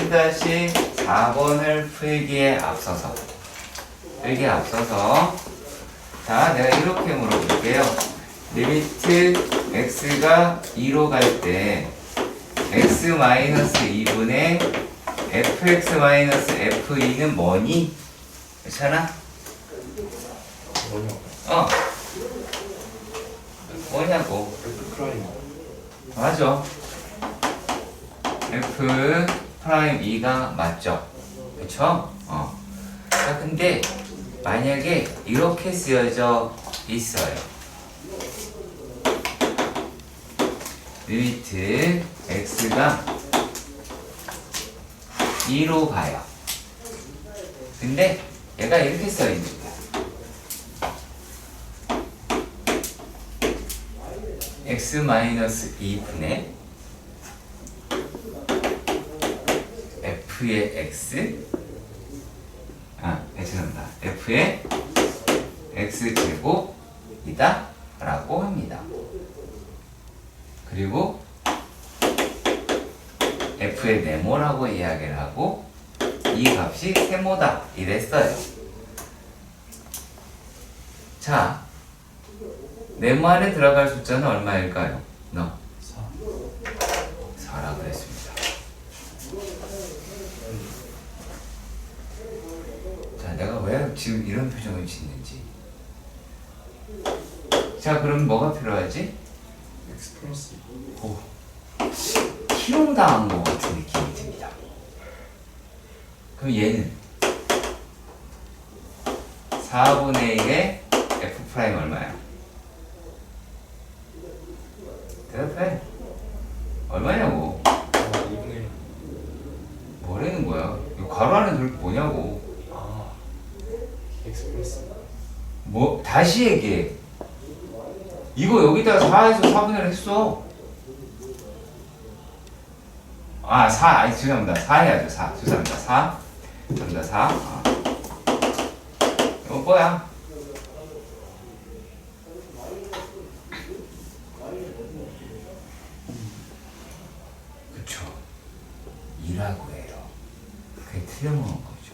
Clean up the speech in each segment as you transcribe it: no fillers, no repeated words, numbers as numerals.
3-4번을 풀기에 앞서서 자, 내가 이렇게 물어볼게요. 리미트 x가 2로 갈 때 x-2분의 fx-f2는 뭐니? 괜찮아? 뭐냐고. 맞아. f'2가 맞죠? 그쵸? 자, 근데 만약에 이렇게 쓰여져 있어요. 리미트 x가 2로 가요. 근데 얘가 이렇게 써있는 거야. x-2분의 f의 x 죄송합니다. f의 x제곱이다 라고 합니다. 그리고 f의 네모라고 이야기를 하고 이 값이 세모다 이랬어요. 자, 네모 안에 들어갈 숫자는 얼마일까요? 4라 그랬습니다. 자, 내가 왜 지금 이런 표정을 짓는지. 자, 그럼 뭐가 필요하지? x 플러스 오, 희롱당한 것 같은 느낌이 듭니다. 그럼 얘는 4분의 1의 f 프라임 얼마야? 대답해. 얼마냐고. 2분의 1. 뭐라는 거야? 이거 가로 안에 들을 게 뭐냐고. x 플러스 뭐 다시 얘기해. 이거 여기다가 4에서 4분의 1 했어. 4, 죄송합니다. 4 해야죠. 4. 죄송합니다. 4. 죄송합니다. 4. 이거 뭐야? 그쵸. 2라고 해요. 그게 틀려먹은 거죠.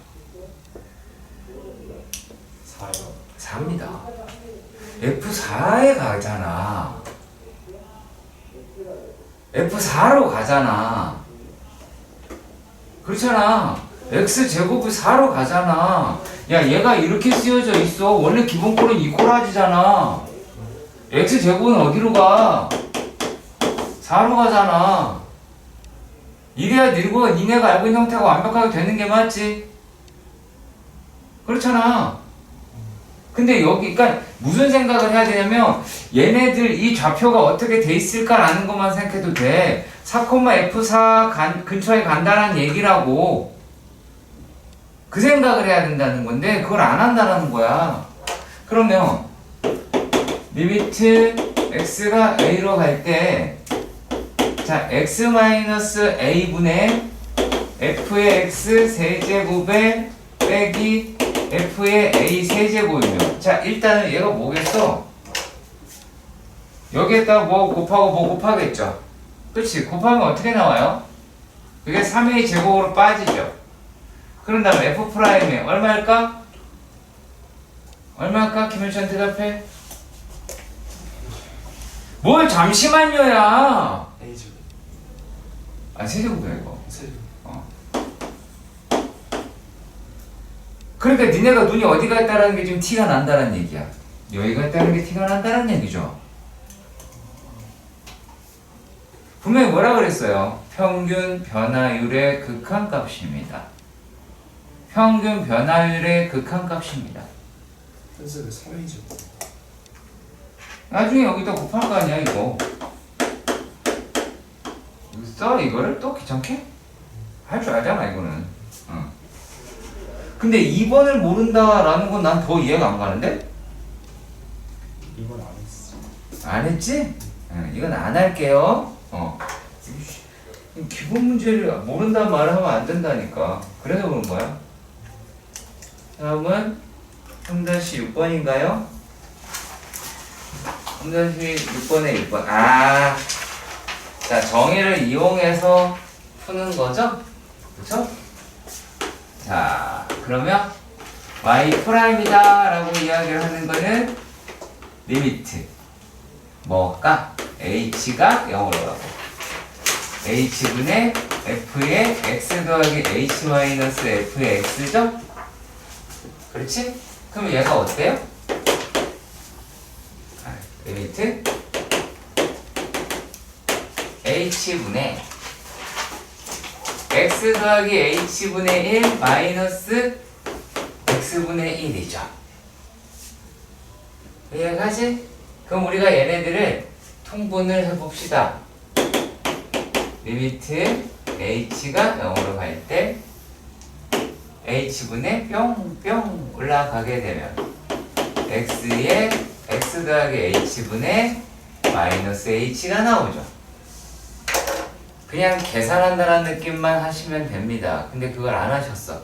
4요? 4입니다. F4에 가잖아. F4로 가잖아. 그렇잖아. X제곱이 4로 가잖아. 야, 얘가 이렇게 쓰여져 있어. 원래 기본꼴은 이꼬라지잖아. X제곱은 어디로 가? 4로 가잖아. 이래야 니네가 알고 있는 형태가 완벽하게 되는 게 맞지? 그렇잖아. 근데 여기, 그러니까 무슨 생각을 해야 되냐면 얘네들 이 좌표가 어떻게 돼 있을까라는 것만 생각해도 돼. 4,F4 근처에 간다는 얘기라고. 그 생각을 해야 된다는 건데 그걸 안 한다는 거야. 그러면 리미트 x가 a로 갈 때 자, x-a분의 f의 x 세제곱에 빼기 f의 a 세제곱이면 자, 일단은 얘가 뭐겠어? 여기에다 뭐 곱하고 뭐 곱하겠죠? 그치? 곱하면 어떻게 나와요? 그게 3a 제곱으로 빠지죠? 그런 다음에 f'에 얼마일까? 얼마일까? 김현찬 대답해. 뭘 잠시만요야. a제곱 세제곱이야 이거. 세제곱. 그러니까 니네가 눈이 어디가 있다라는 게 좀 티가 난다는 얘기야. 여기가 있다는 게 티가 난다는 얘기죠. 분명히 뭐라 그랬어요? 평균 변화율의 극한값입니다. 평균 변화율의 극한값입니다. 선생님 3a제곱. 나중에 여기다 곱할 거 아니야 이거. 써 이거를 또 귀찮게? 할 줄 알잖아 이거는. 근데 2번을 모른다라는 건 난 더 이해가 안 가는데? 이건 안 했어. 안 했지? 이건 안 할게요. 기본 문제를 모른다는 말을 하면 안 된다니까. 그래서 그런 거야. 다음은 3-6번인가요? 3-6번에 1번. 자, 정의를 이용해서 푸는 거죠? 그쵸? 자, 그러면 y 프라임이다 라고 이야기를 하는 거는 리미트 뭐가? h가 0으로 가고 h분의 f의 x 더하기 h 마이너스 f의 x죠? 그렇지? 그럼 얘가 어때요? 리미트 h분의 x 더하기 h분의 1 마이너스 x분의 1이죠. 이해가지? 그럼 우리가 얘네들을 통분을 해봅시다. 리미트 h가 0으로 갈 때 h분의 뿅뿅 올라가게 되면 x의 x 더하기 h분의 마이너스 h가 나오죠. 그냥 계산한다는 느낌만 하시면 됩니다. 근데 그걸 안 하셨어.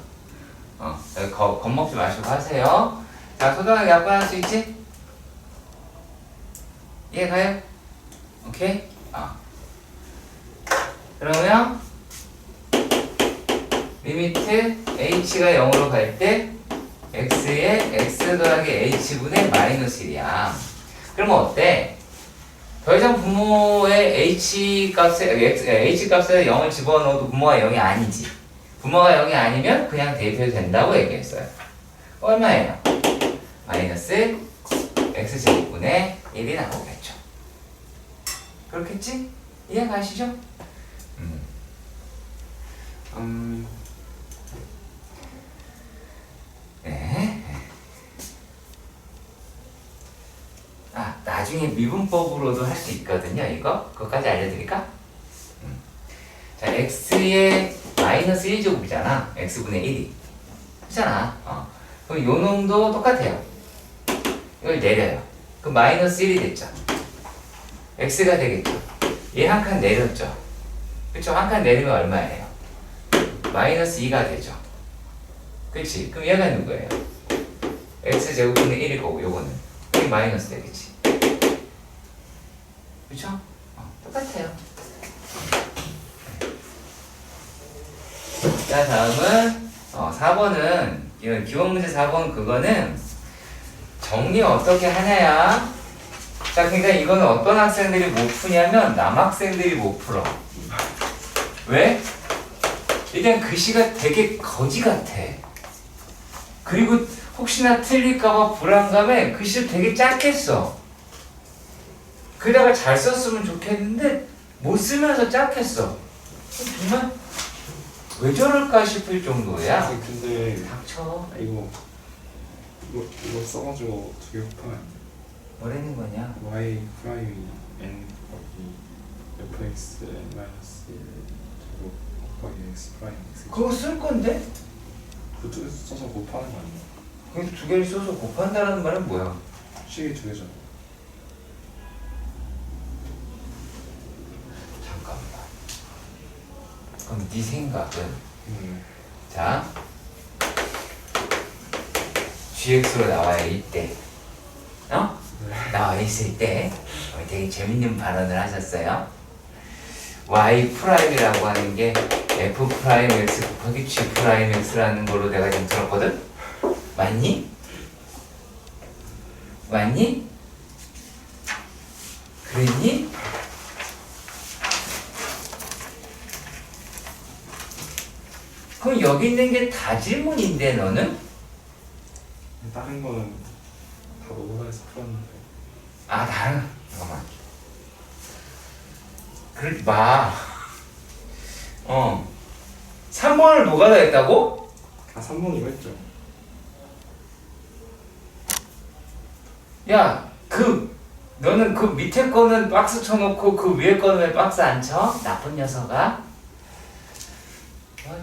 겁먹지 마시고 하세요. 자, 소등하게 약분할 수 있지? 이해가요? 오케이? 그러면 리미트 h가 0으로 갈 때 x의 x 더하기 h분의 마이너스 1이야. 그러면 어때? 더 이상 부모의 h 값에 0을 집어넣어도 부모가 0이 아니지. 부모가 0이 아니면 그냥 대입해도 된다고 얘기했어요. 얼마예요? 마이너스 x제곱분의 1이 나오겠죠. 그렇겠지? 이해가시죠? 네. 나중에 미분법으로도 할 수 있거든요. 이거 그것까지 알려드릴까? 자, x의 마이너스 1제곱이잖아. x분의 1이 그렇잖아. 그럼 요 놈도 똑같아요. 이걸 내려요. 그럼 마이너스 1이 됐죠. x가 되겠죠. 얘 한 칸 내렸죠. 그쵸? 한 칸 내리면 얼마예요? 마이너스 2가 되죠. 그치? 그럼 얘가 누구예요? x제곱분의 1일 거고 요거는 여기 마이너스 되겠지. 그쵸? 똑같아요. 자, 다음은 4번은 이런 기본문제 4번 그거는 정리 어떻게 하냐야. 자, 그러니까 이거는 어떤 학생들이 못 푸냐면 남학생들이 못 풀어. 왜? 일단 글씨가 되게 거지 같아. 그리고 혹시나 틀릴까봐 불안감에 글씨를 되게 작게 써. 그다가 잘 썼으면 좋겠는데 못 쓰면서 작게 써. 정말 왜 저럴까 싶을 정도야. 근데 닥쳐. 이거 써가지고 두 개 곱하면 안 돼. 뭐라는 거냐? y 프라임이 n 곱하기 fx n 마이너스 1 제곱 곱하기 x 프라임 x. 그거 쓸 건데? 그 두 개 써서 곱하는 거 아니야? 그래서 두 개를 써서 곱한다는 말은 뭐야? 식이 두 개잖아. 잠깐만. 그럼 네 생각은 자 gx로 나와요 이때. 나와 있을 때 되게 재밌는 발언을 하셨어요. y 프라임이라고 하는 게 f 프라임 x 곱하기 g 프라임 x라는 걸로 내가 지금 들었거든. 맞니? 맞니? 그랬니? 그럼 여기 있는 게 다 질문인데 너는? 다른 거는 다 노가다에서 풀었는데. 다른 잠깐만. 그러지 마. 3번을 노가다 했다고? 3번 이거 했죠. 야, 너는 그 밑에 거는 박스 쳐놓고 그 위에 거는 왜 박스 안 쳐? 나쁜 녀석아.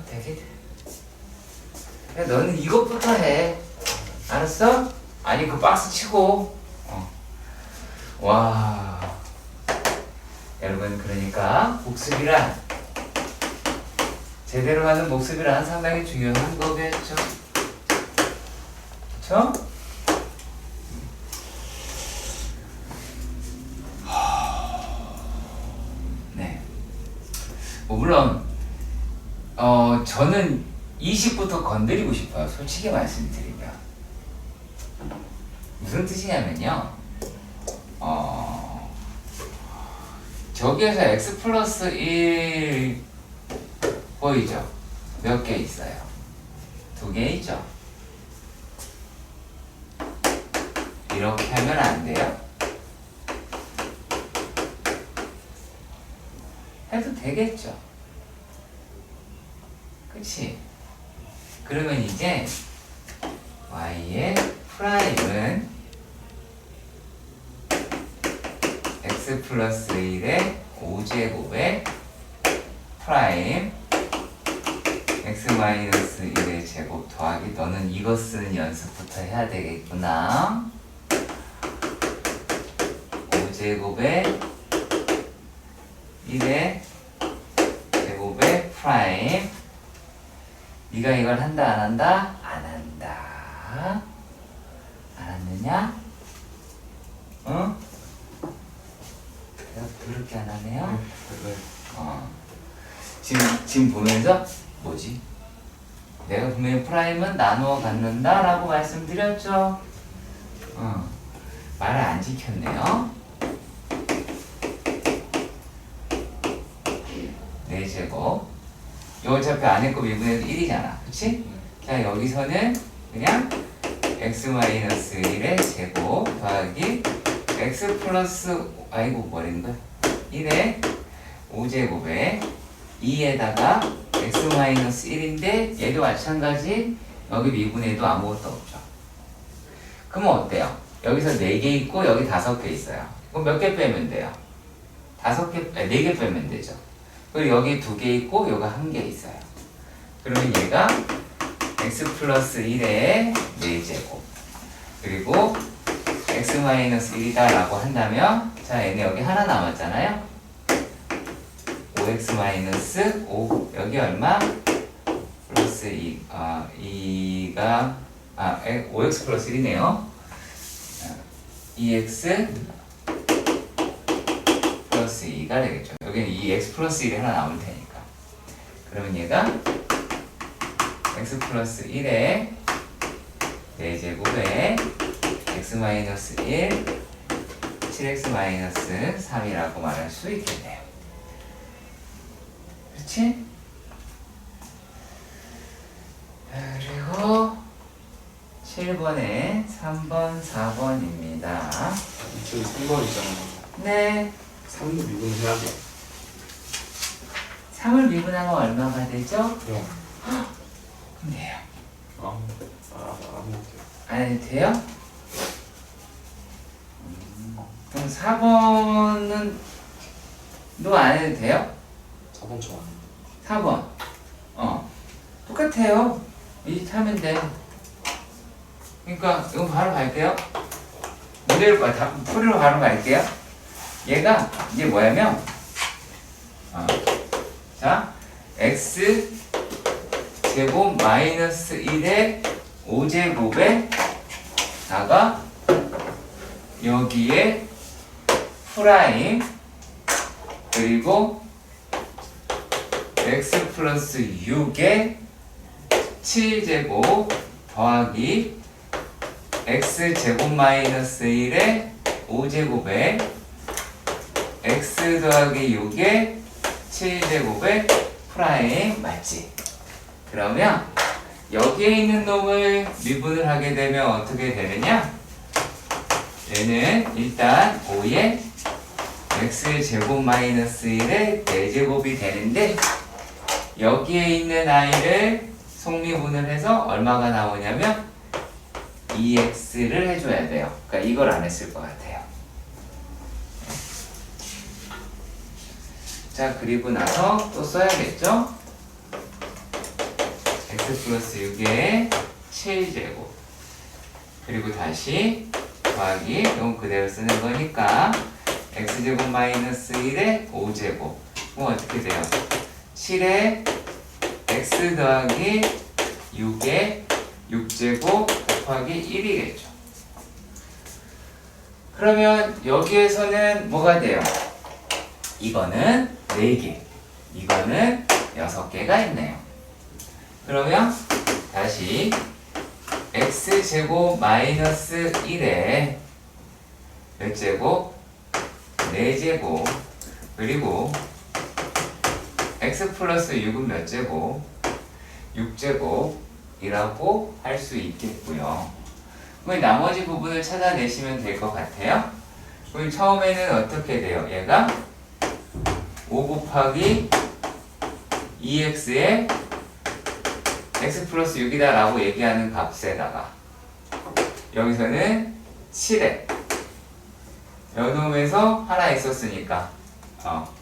되게. 야, 너는 이것부터 해. 알았어? 아니, 그 박스 치고. 와. 여러분, 그러니까 복습이란 제대로 하는 복습이란 상당히 중요한 거겠죠. 그쵸? 네. 물론 저는 20부터 건드리고 싶어요. 솔직히 말씀드리면. 무슨 뜻이냐면요. 저기에서 x 플러스 1 보이죠? 몇 개 있어요? 2개 있죠? 이렇게 하면 안 돼요? 해도 되겠죠? 그치? 그러면 이제 y의 프라임은 x 플러스 1의 5제곱의 프라임 x 마이너스 1의 제곱 더하기 너는 이거 쓰는 연습부터 해야 되겠구나. 5제곱의 1의 제곱의 프라임. 네가 이걸 한다 안 한다? 안 한다. 알았느냐? 응? 내가 그렇게 안 하네요? 네. 지금 보면서 뭐지? 내가 분명히 프라임은 나누어 갖는다 라고 말씀드렸죠? 말을 안 지켰네요. 4제곱 이거 어차피 안에 거 미분해도 1이잖아. 그치? 자 여기서는 그냥 x-1의 제곱 더하기 x 플러스 아이고 뭐라는 거야? 1의 5제곱에 2에다가 x-1인데 얘도 마찬가지 여기 미분해도 아무것도 없죠. 그러면 어때요? 여기서 4개 있고 여기 5개 있어요. 그럼 몇 개 빼면 돼요? 4개 빼면 되죠. 그리고 여기 2개 있고 여기 1개 있어요. 그러면 얘가 x 플러스 1의 4제곱 그리고 x-1이다 라고 한다면 자 얘네 여기 하나 남았잖아요. 5x 5 여기 얼마? 플러스 2가 5x 플러스 1이네요. 2x 플러스 2가 되겠죠. 여기는 2x 플러스 1이 하나 남을 테니까. 그러면 얘가 x 플러스 1의 4제곱에 x-1 7x 3이라고 말할 수 있겠네요. 그렇지? 그리고 7번에 3번, 4번입니다. 저기 3번이잖아요. 네. 3도 미분해야 돼. 3을 미분하면 얼마가 되죠? 그럼. 돼요. 안 못해요. 안 해도 돼요? 그럼 4번은 너 안 해도 돼요? 4번 좋아. 4번. 똑같아요. 이짓 하면 돼. 그러니까 이거 바로 갈게요. 문제를 풀이로 바로 갈게요. 얘가 이제 뭐냐면 자 x 제곱 마이너스 1의 5제곱에 다가 여기에 프라임 그리고 x 플러스 6의 7제곱 더하기 x 제곱 마이너스 1의 5제곱에 x 더하기 6의 7제곱의 프라임 맞지? 그러면 여기에 있는 놈을 미분을 하게 되면 어떻게 되느냐? 얘는 일단 5의 x 제곱 마이너스 1의 4제곱이 되는데 여기에 있는 i를 속미분을 해서 얼마가 나오냐면 2x를 해줘야 돼요. 그러니까 이걸 안 했을 것 같아요. 자 그리고 나서 또 써야겠죠? x 플러스 6의 7제곱 그리고 다시 더하기 이건 그대로 쓰는 거니까 x제곱 마이너스 1의 5제곱 그럼 어떻게 돼요? 7의 x 더하기 6의 6제곱 곱하기 1이겠죠. 그러면 여기에서는 뭐가 돼요? 이거는 4개, 이거는 6개가 있네요. 그러면 다시 x제곱 마이너스 1에 몇 제곱? 4제곱 그리고 x 플러스 6은 몇 제곱? 6제곱이라고 할 수 있겠고요. 그럼 나머지 부분을 찾아내시면 될 것 같아요. 그럼 처음에는 어떻게 돼요? 얘가 5 곱하기 2x에 x 플러스 6이다 라고 얘기하는 값에다가 여기서는 7에 여놈에서 하나 있었으니까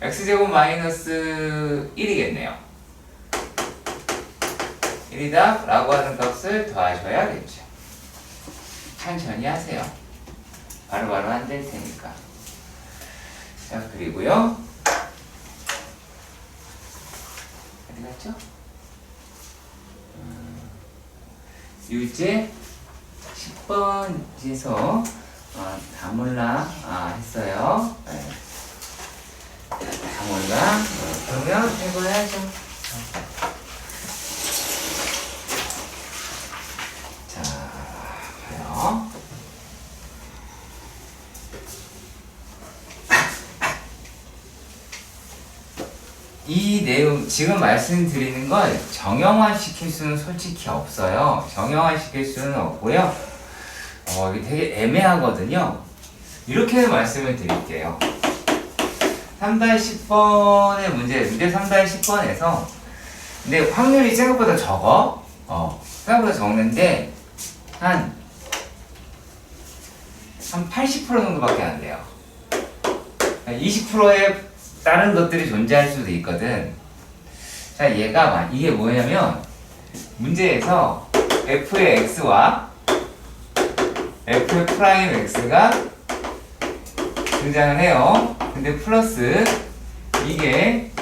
x제곱 마이너스 1이겠네요. 1이다 라고 하는 값을 더하셔야겠죠. 천천히 하세요. 바로바로 안 될 테니까. 자, 그리고요. 어디 갔죠? 유제 10번에서 다 몰라 했어요. 네. 다 몰라. 그러면 해봐야죠. 자, 봐요. 이 내용, 지금 말씀드리는 걸 정형화 시킬 수는 솔직히 없어요. 정형화 시킬 수는 없고요. 이게 되게 애매하거든요. 이렇게 말씀을 드릴게요. 3-10번의 문제 3-10번에서 근데 확률이 생각보다 적어. 생각보다 적는데 한 80% 정도밖에 안 돼요. 20%의 다른 것들이 존재할 수도 있거든. 자, 얘가 이게 뭐냐면 문제에서 f의 x와 f의 프라임 x가 등장을 해요. 근데 플러스 이게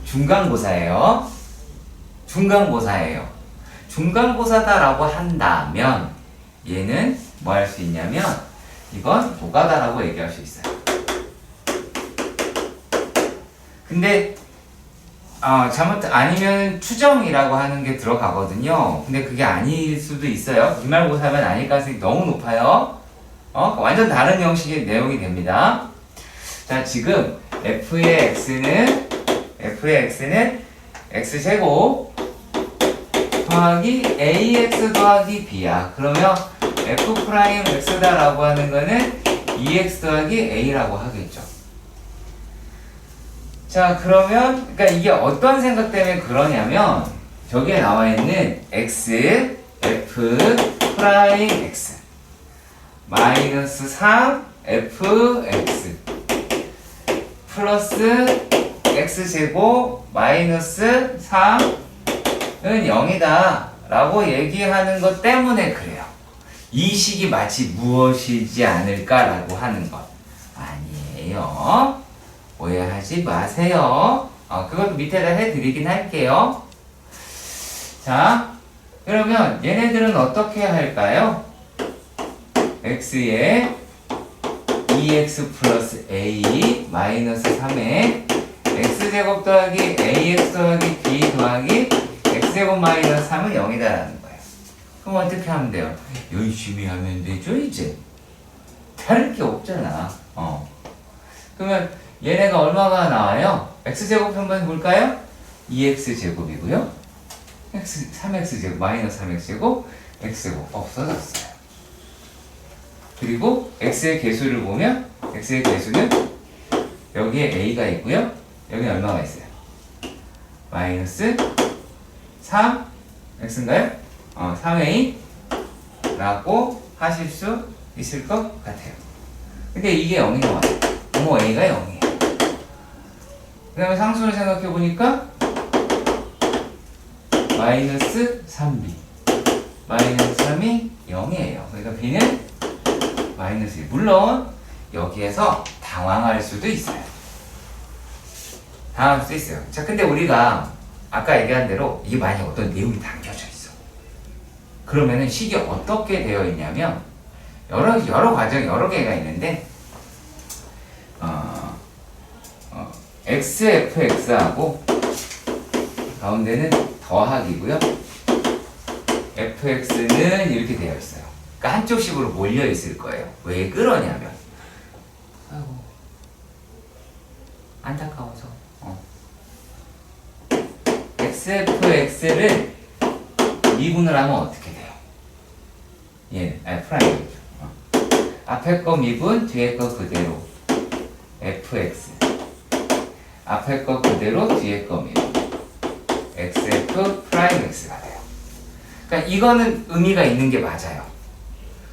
중간고사예요. 중간고사예요. 중간고사다라고 한다면 얘는 뭐 할 수 있냐면 이건 노가다라고 얘기할 수 있어요. 근데 아니면 추정이라고 하는 게 들어가거든요. 근데 그게 아닐 수도 있어요. 기말고사면 아닐 가능성이 너무 높아요. 완전 다른 형식의 내용이 됩니다. 자, 지금 f의 x는 x제곱 더하기 ax 더하기 b야. 그러면 f 프라임 x다라고 하는 거는 2x 더하기 a라고 하겠죠. 자, 그러면 그러니까 이게 어떤 생각 때문에 그러냐면 저기에 나와 있는 x f 프라임 x 마이너스 3 fx 플러스 x제곱 마이너스 3은 0이다 라고 얘기하는 것 때문에 그래요. 이 식이 마치 무엇이지 않을까라고 하는 것 아니에요. 오해하지 마세요. 그것도 밑에다 해드리긴 할게요. 자, 그러면 얘네들은 어떻게 할까요? x에 2x 플러스 a 마이너스 3에 x제곱 더하기 ax 더하기 b 더하기 x제곱 마이너스 3은 0이다라는 거예요. 그럼 어떻게 하면 돼요? 열심히 하면 되죠, 이제. 다를 게 없잖아. 그러면 얘네가 얼마가 나와요? x제곱 한번 볼까요? 2x제곱이고요. 3x제곱, 마이너스 3x제곱, x제곱 없어졌어요. 그리고 x의 개수를 보면 x의 개수는 여기에 a가 있고요. 여기 얼마가 있어요? 마이너스 3 x인가요? 3a 라고 하실 수 있을 것 같아요. 근데 이게 0이 나와요. 어머, a가 0이에요. 그 다음에 상수를 생각해 보니까 마이너스 3b 마이너스 3이 0이에요. 그러니까 b는 마이너스 1. 물론 여기에서 당황할 수도 있어요. 당황할 수도 있어요. 자, 근데 우리가 아까 얘기한 대로 이게 만약에 어떤 내용이 담겨져 있어. 그러면은 식이 어떻게 되어 있냐면 여러 과정, 여러 개가 있는데 xfx하고 가운데는 더하기고요. fx는 이렇게 되어 있어요. 그러니까 한쪽 식으로 몰려 있을 거예요. 왜 그러냐면 아이고 안타까워서 xfx를 미분을 하면 어떻게 돼요? 예, 프라임이죠. 앞에 거 미분, 뒤에 거 그대로 fx. 앞에 거 그대로, 뒤에 거 미분 xf 프라임 x가 돼요. 그러니까 이거는 의미가 있는 게 맞아요.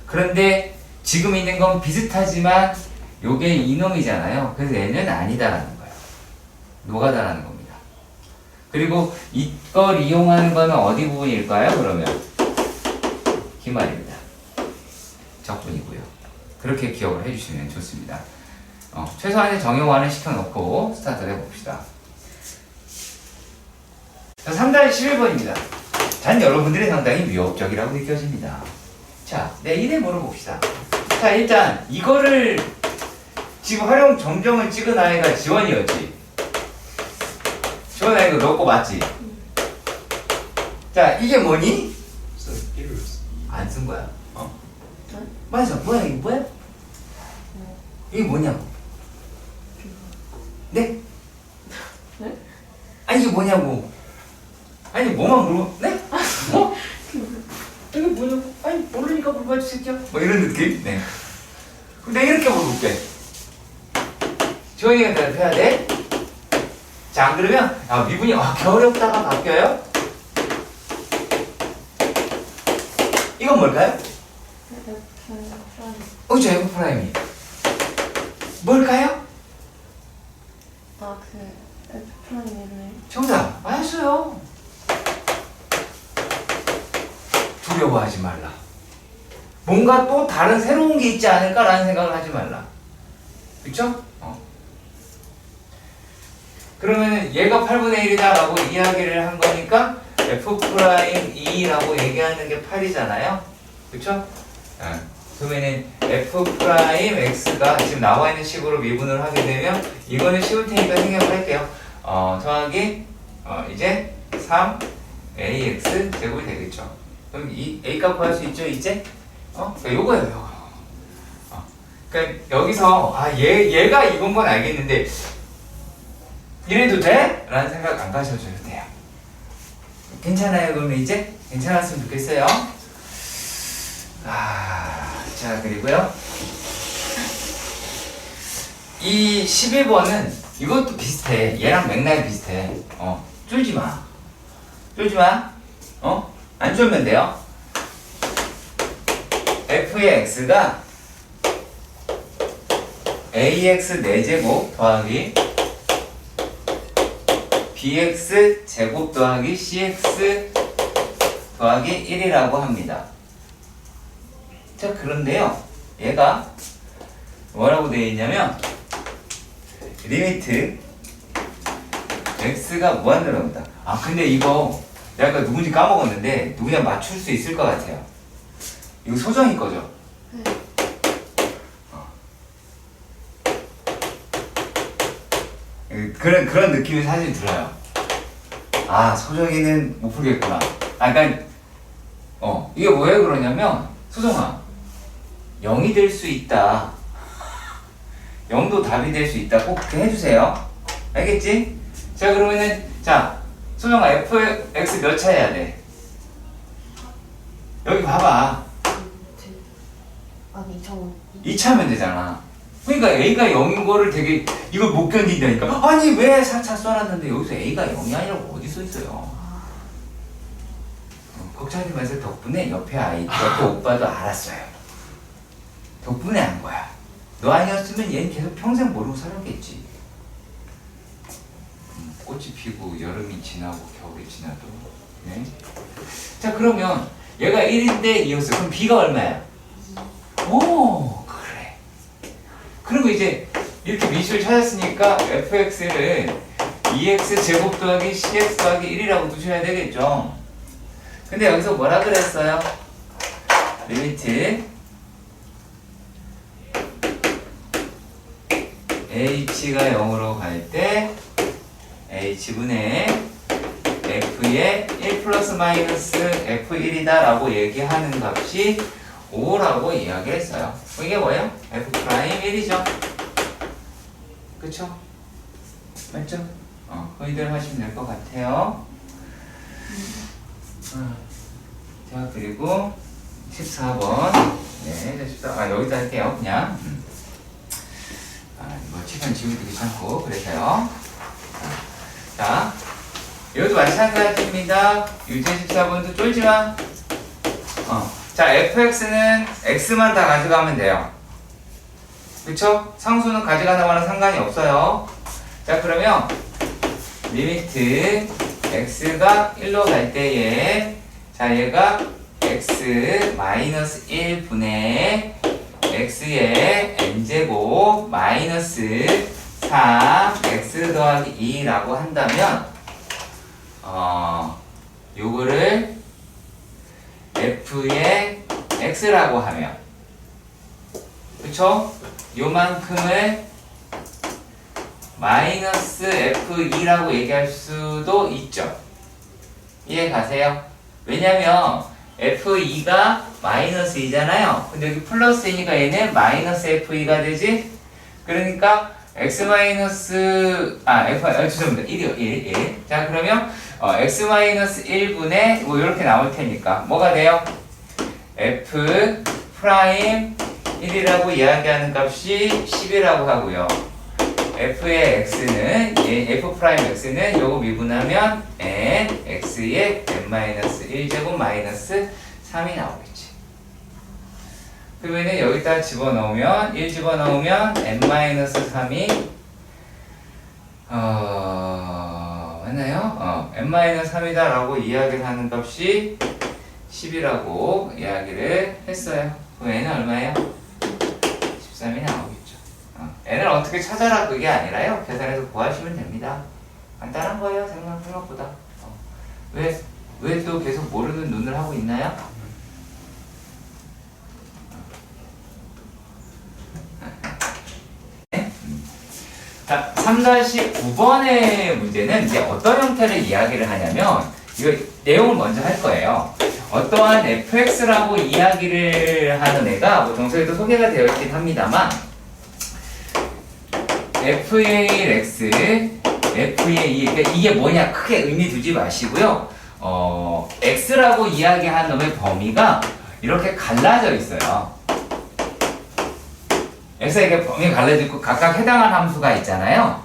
그런데 지금 있는 건 비슷하지만 요게 이놈이잖아요. 그래서 얘는 아니다라는 거예요. 노가다라는 겁니다. 그리고 이걸 이용하는 거는 어디 부분일까요? 그러면 기말입니다. 적분이고요. 그렇게 기억을 해주시면 좋습니다. 최소한의 정형화는 시켜놓고 스타트를 해봅시다. 자, 3-11번입니다. 단 여러분들이 상당히 위협적이라고 느껴집니다. 자, 네, 이래 물어봅시다. 자, 일단 이거를 지금 활용 정정을 찍은 아이가 지원이었지. 지원 아이가 너 거 맞지? 자, 이게 뭐니? So 이룰 안 쓴 거야. 맞아. 뭐야, 이게 뭐야? 이게 뭐냐고? 네? 네? 아니, 이게 뭐냐고? 아니, 뭐만 물어? 네? 뭐? 이게 뭐냐고? 아니, 모르니까 물어봐주 새끼야. 뭐 이런 느낌? 네. 그럼 내가 이렇게 물어볼게. 지원이가 대답해야 돼? 자, 안 그러면, 미분이 어렵다가 바뀌어요? 이건 뭘까요? 저 F 프라임이. 뭘까요? F 프라임이네. 정답, 맞았어요. 두려워하지 말라. 뭔가 또 다른 새로운 게 있지 않을까라는 생각을 하지 말라. 그쵸? 그러면은 얘가 8분의 1이다라고 이야기를 한 거니까 F'2라고 얘기하는 게 8이잖아요. 그쵸? 그러면은 F'X가 지금 나와 있는 식으로 미분을 하게 되면 이거는 쉬울 테니까 생각을 할게요. 더하기 이제 3ax 제곱이 되겠죠. 그럼 이 a 값 구할 수 있죠, 이제? 그러니까 요거예요, 요거. 그러니까 여기서 얘가 이건 건 알겠는데 이래도 돼? 라는 생각 안 가셔줘도 돼요. 괜찮아요? 그러면 이제? 괜찮았으면 좋겠어요. 자, 그리고요. 이 11번은 이것도 비슷해. 얘랑 맥락이 비슷해. 쫄지 마. 쫄지 마. 안 쫄면 돼요. f의 x가 ax 4제곱 더하기 bx 제곱 더하기 cx 더하기 1이라고 합니다. 자, 그런데요, 얘가 뭐라고 되어 있냐면 리미트 x가 무한대로 나옵니다. 근데 이거 내가 아까 누군지 까먹었는데 누구냐 맞출 수 있을 것 같아요. 이거 소정이 거죠? 네. 그런 느낌이 사실 들어요. 소정이는 못 풀겠구나. 그러니까 이게 왜 그러냐면 소정아, 0이 될 수 있다. 0도 답이 될 수 있다. 꼭 그렇게 해주세요. 알겠지? 자, 그러면은 소정아, fx 몇 차해야 돼? 여기 봐봐. 아니, 저 2차면 되잖아. 그러니까 A가 0인 거를 되게 이걸 못 견딘다니까. 아니, 왜 4차 써놨는데 여기서 A가 0이 아니라고 어디 써 있어요? 걱정하지 마세요. 덕분에 옆에 오빠도 알았어요. 덕분에 안 거야. 너 아니었으면 얘는 계속 평생 모르고 살았겠지. 꽃이 피고 여름이 지나고 겨울이 지나도. 네? 자, 그러면 얘가 1인데 2였어. 그럼 B가 얼마야? 오, 그래. 그러면 이제 이렇게 미식을 찾았으니까 fx를 2x 제곱 더하기 cx 더하기 1이라고 두셔야 되겠죠. 근데 여기서 뭐라 그랬어요? 리미트 h가 0으로 갈 때 h분의 f의 1 플러스 마이너스 f1이다 라고 얘기하는 값이 5라고 이야기했어요. 이게 뭐예요? f 프라임 1이죠. 그쵸? 맞죠? 그이대로 하시면 될 것 같아요. 자, 그리고 14번. 네, 14. 여기다 할게요. 그냥. 이거 칠판 지우기도 귀찮고, 그래서요. 자, 이것도 마찬가지입니다. 유제 14번도 쫄지 마. 자, fx는 x만 다 가져가면 돼요. 그쵸? 상수는 가져가는 거랑 상관이 없어요. 자, 그러면 리미트 x가 1로 갈 때에 자, 얘가 x 마이너스 1분의 x의 n제곱 마이너스 3 x 더하기 2라고 한다면 요거를 f의 x라고 하면 그쵸? 요만큼을 마이너스 f2라고 얘기할 수도 있죠. 이해 가세요? 왜냐면 f2가 마이너스 2잖아요. 근데 여기 플러스이니까 얘는 마이너스 f2가 되지? 그러니까 x 마이너스 죄송합니다. 1이요. 1. 자, 그러면 x 마이너스 1분의 뭐 이렇게 나올 테니까 뭐가 돼요? f 프라임 1이라고 이야기하는 값이 10이라고 하고요. f의 x는 f 프라임 x는 요거 미분하면 n x의 n 마이너스 1제곱 마이너스 3이 나오겠지. 그러면은 여기다 집어넣으면 1 집어넣으면 n 마이너스 3이 맞나요? n 마이너스 3이다라고 이야기를 하는 값이 10이라고 이야기를 했어요. 그럼 n은 얼마예요? 13이 나오겠죠. n을 어떻게 찾아라 그게 아니라요. 계산해서 구하시면 됩니다. 간단한 거예요. 생각보다. 왜 또 계속 모르는 눈을 하고 있나요? 자, 3-9번의 문제는 이제 어떤 형태를 이야기를 하냐면 이거 내용을 먼저 할 거예요. 어떠한 fx라고 이야기를 하는 애가 뭐 정서에도 소개가 되어 있긴 합니다만 f의 1x, f의 2 그러니까 이게 뭐냐 크게 의미 두지 마시고요. x라고 이야기한 놈의 범위가 이렇게 갈라져 있어요. 그래서 이게 범위가 갈라져 있고 각각 해당하는 함수가 있잖아요.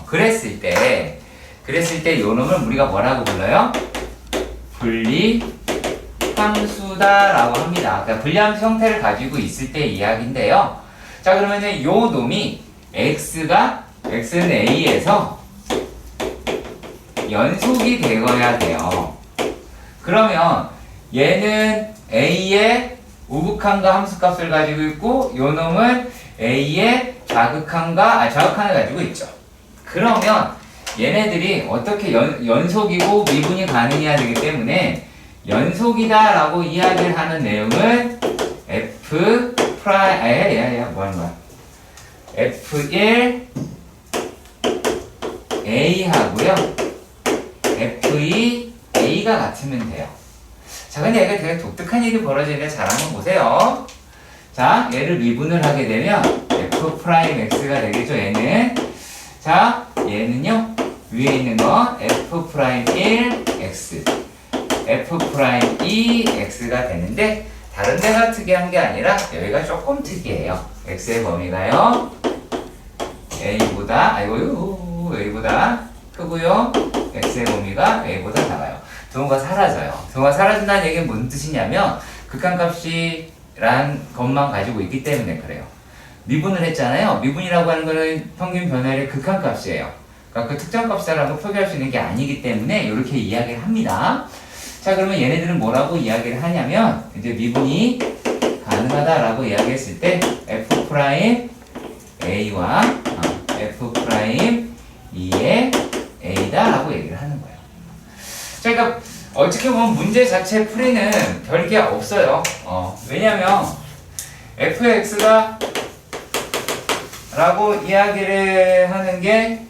그랬을 때 요 놈을 우리가 뭐라고 불러요? 분리 함수다라고 합니다. 그러니까 분리함수 형태를 가지고 있을 때 이야기인데요. 자, 그러면은 요 놈이 x는 a에서 연속이 되어야 돼요. 그러면 얘는 a의 우극함과 함수값을 가지고 있고 요 놈은 a의 자극함을 가지고 있죠. 그러면 얘네들이 어떻게 연속이고 미분이 가능해야 되기 때문에 연속이다 라고 이야기를 하는 내용을 f 프라임 뭐 하는 거야? f1 a 하고요 f2 a가 같으면 돼요. 자, 근데 얘가 되게 독특한 일이 벌어지는데 잘 한번 보세요. 자, 얘를 미분을 하게 되면 f 프라임 x가 되겠죠. 얘는 자, 얘는요 위에 있는 건 f 프라임 1 x f 프라임 2 x가 되는데 다른 데가 특이한 게 아니라 여기가 조금 특이해요. x의 범위가요 a보다 크고요 x의 범위가 a보다 작아요. 등호가 사라져요. 등호가 사라진다는 얘기는 무슨 뜻이냐면 극한값이란 것만 가지고 있기 때문에 그래요. 미분을 했잖아요. 미분이라고 하는 거는 평균 변화율의 극한값이에요. 그러니까 그 특정 값이라고 표기할 수 있는 게 아니기 때문에 이렇게 이야기를 합니다. 자, 그러면 얘네들은 뭐라고 이야기를 하냐면 이제 미분이 가능하다라고 이야기했을 때 f 프라임 a와 f 프라임 2의 a다라고 얘기를 하는 거예요. 자, 그러니까 어떻게 보면 문제 자체 풀이는 별게 없어요. 왜냐면 fx가 라고 이야기를 하는 게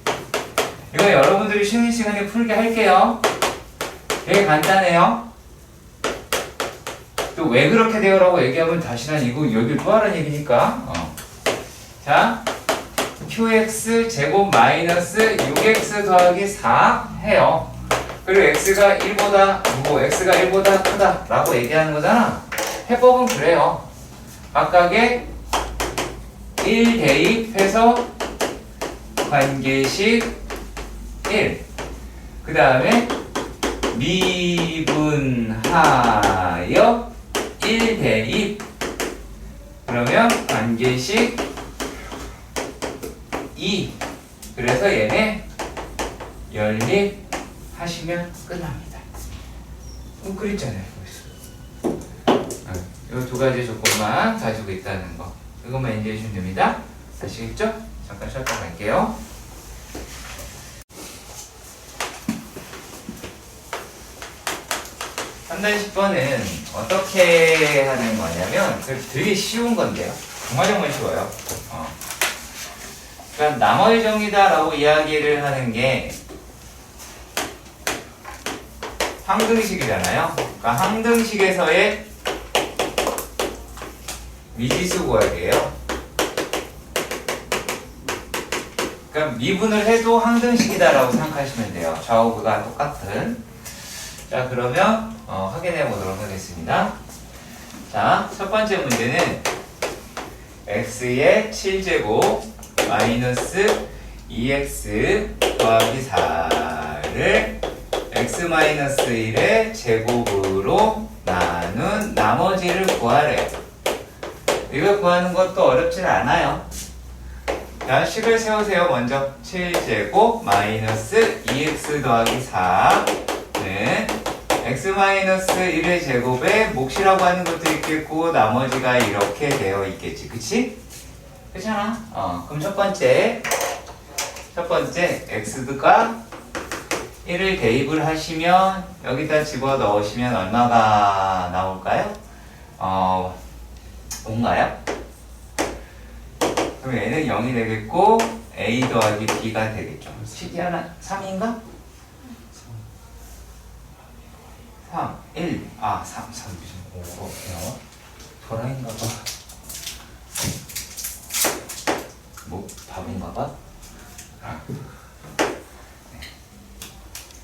이거 여러분들이 쉬는 시간에 풀게 할게요. 되게 간단해요. 또 왜 그렇게 돼요라고 얘기하면 다시 난 이거 여기 또 하라는 얘기니까. 자, qx 제곱 마이너스 6x 더하기 4 해요. 그리고 x가 1보다 x가 1보다 크다 라고 얘기하는 거잖아. 해법은 그래요. 각각의 1 대입해서 관계식 1. 그 다음에 미분하여 1 대입. 그러면 관계식 2. 그래서 얘네 연립하시면 끝납니다. 그랬잖아요. 이 두 가지 조건만 가지고 있다는 거. 이것만 인지해 주시면 됩니다. 아시겠죠? 잠깐 쉬었다 갈게요. 한단 10번은 어떻게 하는 거냐면 되게 쉬운 건데요. 정말 쉬워요. 그러니까 나머지 정리다라고 이야기를 하는 게 항등식이잖아요. 그러니까 항등식에서의 미지수 구하기예요. 그러니까 미분을 해도 항등식이다라고 생각하시면 돼요. 좌우가 똑같은. 자, 그러면 확인해 보도록 하겠습니다. 자, 첫 번째 문제는 x의 7제곱 마이너스 2x 더하기 4를 x-1의 제곱으로 나눈 나머지를 구하래요. 이거 구하는 것도 어렵진 않아요. 자, 식을 세우세요. 먼저 7제곱 마이너스 2x 더하기 4는 x-1의 제곱에 몫이라고 하는 것도 있겠고 나머지가 이렇게 되어 있겠지. 그치? 그렇잖아. 그럼 첫 번째 x가 1을 대입을 하시면 여기다 집어 넣으시면 얼마가 나올까요? 5인가요? 그럼 얘는 0이 되겠고 a 더하기 b가 되겠죠. 식이 하나 3인가? 3, 1, 3 5, 도라인가 봐. 뭐 바본가 봐?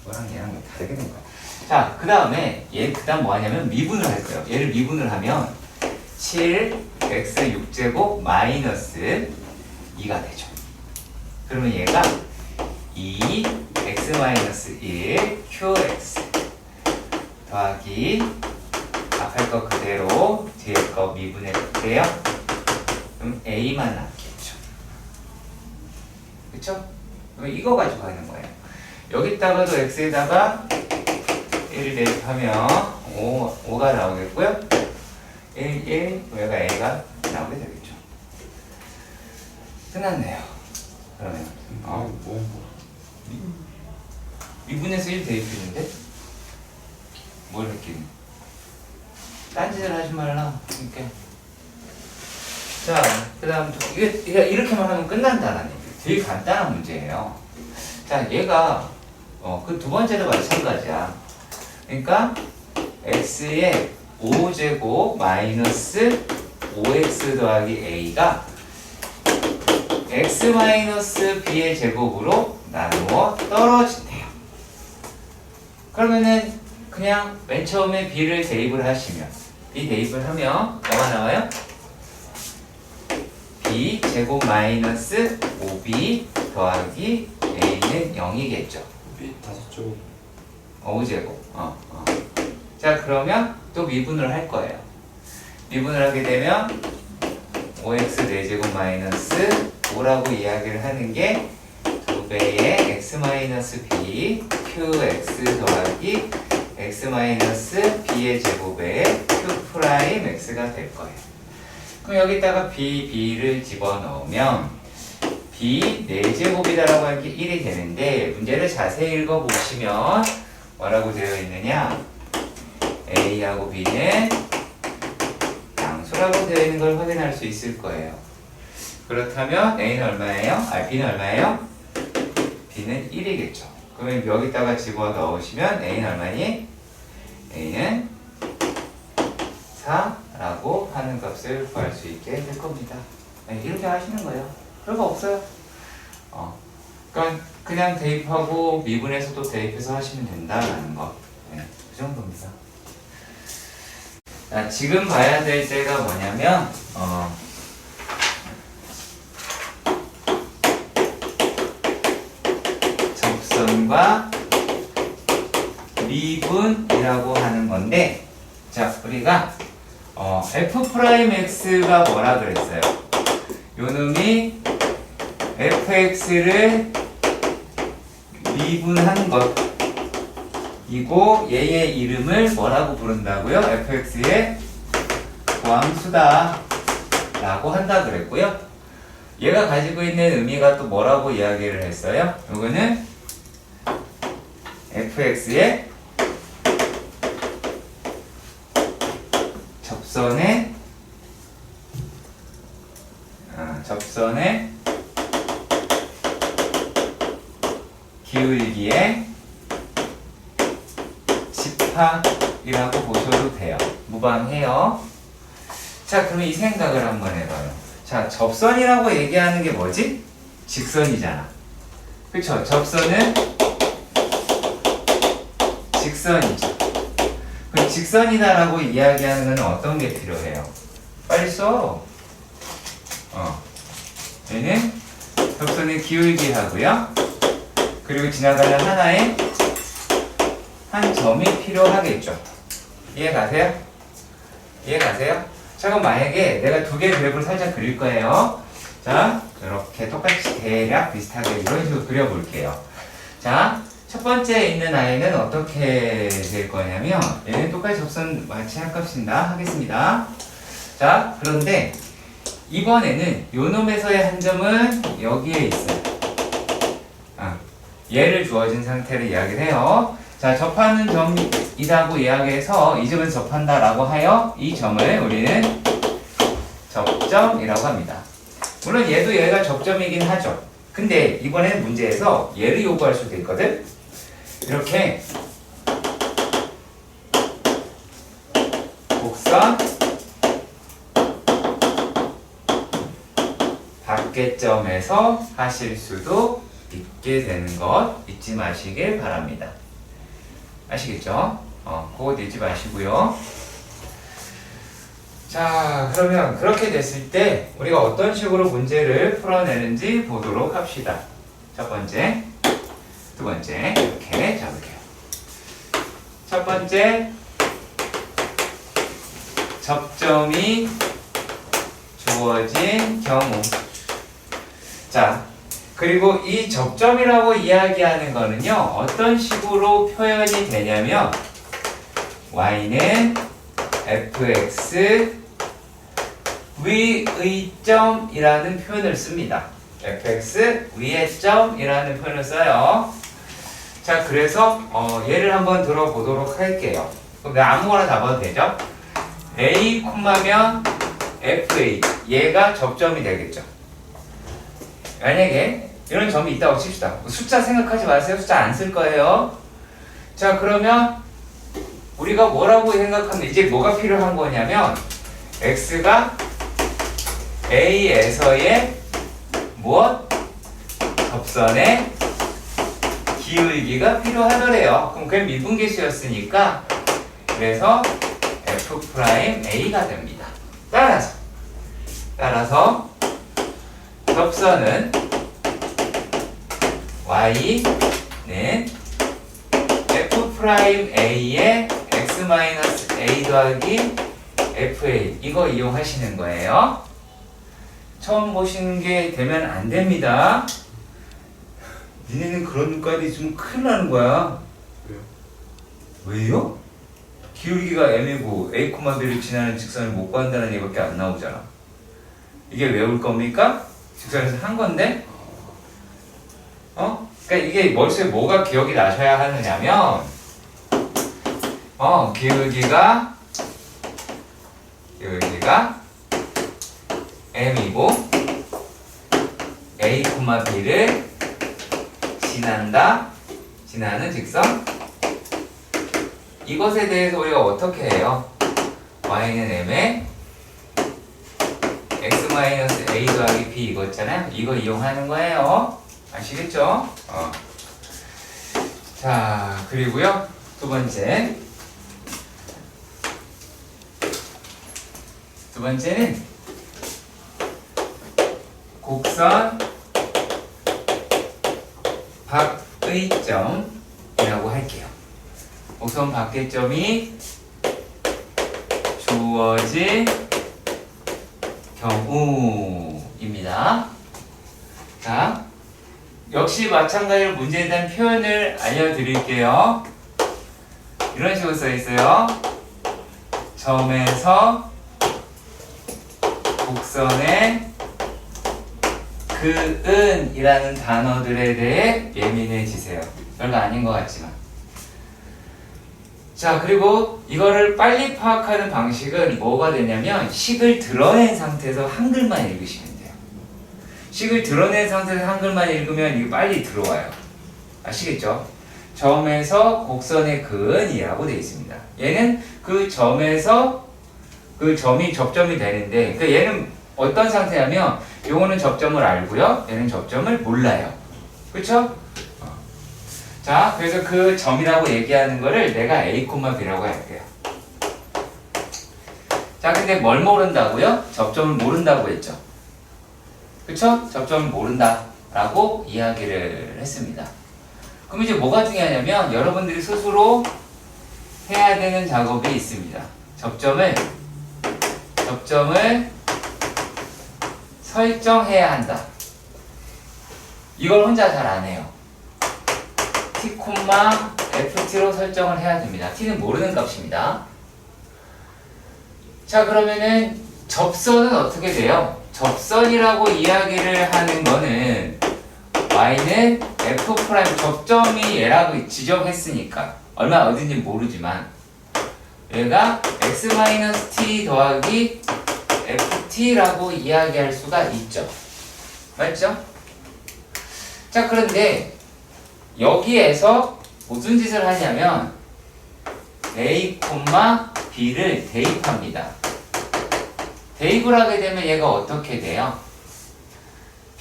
뭐랑 얘랑 왜 다르게 된 거야? 자, 그 다음에 그 다음 뭐 하냐면 미분을 할 거예요. 얘를 미분을 하면 7x 6제곱 마이너스 2가 되죠. 그러면 얘가 2x 마이너스 1 qx 더하기 앞에 거 그대로 뒤에 거 미분해 볼게요. 그럼 a만 남겠죠. 그쵸? 그럼 이거 가지고 하는 거예요. 여기다가도 x에다가 1을 대입하면 5가 나오겠고요. 1, 1, 얘가 a가 나오게 되겠죠. 끝났네요. 그러면 미분에서 1 대입했는데 뭘 했긴? 딴짓을 하지 말라. 그러니까. 자, 그 다음 이렇게만 하면 끝난다는 얘기. 되게 간단한 문제예요. 자, 얘가 그 두 번째도 마찬가지야. 그러니까 x의 5제곱 마이너스 5x 더하기 a가 x 마이너스 b의 제곱으로 나누어 떨어진대요. 그러면은 그냥 맨 처음에 b를 대입을 하시면 b 대입을 하면 뭐가 나와요? b 제곱 마이너스 5b 더하기 a는 0이겠죠. b 5제곱 5제곱. 자, 그러면 또 미분을 할 거예요. 미분을 하게 되면 5x 4제곱 마이너스 5라고 이야기를 하는 게 2배의 x-b qx 더하기 x-b의 제곱에 q'x가 될 거예요. 그럼 여기다가 b를 집어넣으면 b 4제곱이다라고 하는 게 1이 되는데 문제를 자세히 읽어보시면 뭐라고 되어 있느냐? a하고 b는 양수라고 되어 있는 걸 확인할 수 있을 거예요. 그렇다면 a는 얼마예요? b는 얼마예요? b는 1이겠죠. 그러면 여기다가 집어넣으시면 A는 얼마니? A는 4라고 하는 값을 구할 수 있게 될 겁니다. 네, 이렇게 하시는 거예요. 별거 없어요. 그러니까 그냥 대입하고 미분에서도 대입해서 하시면 된다라는 거. 네, 그 정도입니다. 자, 지금 봐야 될 때가 뭐냐면 접선과 미분이라고 하는 건데, 자, 우리가 F'X가 뭐라 그랬어요? 요놈이 fx를 미분한 것이고 얘의 이름을 뭐라고 부른다고요? fx의 고함수다 라고 한다 그랬고요. 얘가 가지고 있는 의미가 또 뭐라고 이야기를 했어요? 요거는 fx의 접선의 기울기의 집합이라고 보셔도 돼요. 무방해요. 자, 그럼 이 생각을 한번 해봐요. 자, 접선이라고 얘기하는 게 뭐지? 직선이잖아. 그쵸? 접선은 직선이죠. 그 직선이다라고 이야기하는 건 어떤 게 필요해요? 빨리 써. 얘는 접선의 기울기하고요. 그리고 지나가는 하나의 한 점이 필요하겠죠. 이해 가세요? 이해 가세요? 자, 그럼 만약에 내가 두 개의 그래프를 살짝 그릴 거예요. 자, 이렇게 똑같이 대략 비슷하게 이런 식으로 그려볼게요. 자, 첫 번째에 있는 아이는 어떻게 될 거냐면 얘는 똑같이 접선 마치 할 값입니다. 하겠습니다. 자, 그런데 이번에는 요 놈에서의 한 점은 여기에 있어요. 얘를 주어진 상태를 이야기를 해요. 자, 접하는 점이라고 이야기해서 이 점을 접한다라고 하여 이 점을 우리는 접점이라고 합니다. 물론 얘도 얘가 접점이긴 하죠. 근데 이번에는 문제에서 얘를 요구할 수도 있거든. 이렇게 곡선 밖에점에서 하실 수도 있게 되는 것 잊지 마시길 바랍니다. 아시겠죠? 그거 잊지 마시고요. 자, 그러면 그렇게 됐을 때 우리가 어떤 식으로 문제를 풀어내는지 보도록 합시다. 첫 번째, 두 번째 이렇게 잡을게요. 첫 번째, 접점이 주어진 경우. 자, 그리고 이 접점이라고 이야기하는 거는요, 어떤 식으로 표현이 되냐면 y는 fx 위의 점이라는 표현을 씁니다. fx 위의 점이라는 표현을 써요. 자, 그래서 얘를 한번 들어보도록 할게요. 그럼 내가 아무거나 잡아도 되죠? a, 콤마면 fa, 얘가 접점이 되겠죠. 만약에 이런 점이 있다고 칩시다. 숫자 생각하지 마세요. 숫자 안 쓸 거예요. 자, 그러면 우리가 뭐라고 생각하면 이제 뭐가 필요한 거냐면 x가 a에서의 무엇? 접선의 기울기가 필요하더래요. 그럼 그게 미분계수였으니까 그래서 f'A가 됩니다. 따라서 접선은 y는 f'A의 x-a 더하기 fa 이거 이용하시는 거예요. 처음 보시는 게 되면 안 됩니다. 니네는 그런 눈깔이 있으면 큰일 나는 거야. 왜요? 왜요? 기울기가 m이고 a, b를 지나는 직선을 못 구한다는 얘기밖에 안 나오잖아. 이게 외울 겁니까? 직선에서 한 건데? 그러니까 이게 머릿속에 뭐가 기억이 나셔야 하느냐면 기울기가 m이고 a, b를 지난다 지나는 직선. 이것에 대해서 우리가 어떻게 해요? y는 m에 x-a 더하기 b 이거 있잖아요. 이거 이용하는 거예요. 아시겠죠? 자, 그리고요. 두 번째는 곡선 박의점이라고 할게요. 곡선 박의점이 주어질 경우입니다. 자, 역시 마찬가지로 문제에 대한 표현을 알려드릴게요. 이런 식으로 써 있어요. 점에서 곡선의 그은이라는 단어들에 대해 예민해지세요. 별거 아닌 것 같지만. 자, 그리고 이거를 빨리 파악하는 방식은 뭐가 되냐면 식을 드러낸 상태에서 한글만 읽으시면 돼요. 식을 드러낸 상태에서 한글만 읽으면 이거 빨리 들어와요. 아시겠죠? 점에서 곡선의 근이라고 되어 있습니다. 얘는 그 점에서 그 점이 접점이 되는데, 그 얘는 어떤 상태냐면 요거는 접점을 알고요, 얘는 접점을 몰라요. 그쵸? 자, 그래서 그 점이라고 얘기하는 거를 내가 A, B라고 할게요. 자, 근데 뭘 모른다고요? 접점을 모른다고 했죠. 그쵸? 접점을 모른다라고 이야기를 했습니다. 그럼 이제 뭐가 중요하냐면 여러분들이 스스로 해야 되는 작업이 있습니다. 접점을 설정해야 한다. 이걸 혼자 잘 안 해요. t, ft로 설정을 해야 됩니다. t는 모르는 값입니다. 자, 그러면은 접선은 어떻게 돼요? 접선이라고 이야기를 하는 거는 y는 f' 접점이 얘라고 지정했으니까 얼마 어딘지 모르지만 얘가 x-t 더하기 ft라고 이야기할 수가 있죠. 맞죠? 자, 그런데 여기에서 무슨 짓을 하냐면 a, b를 대입합니다. 대입을 하게 되면 얘가 어떻게 돼요?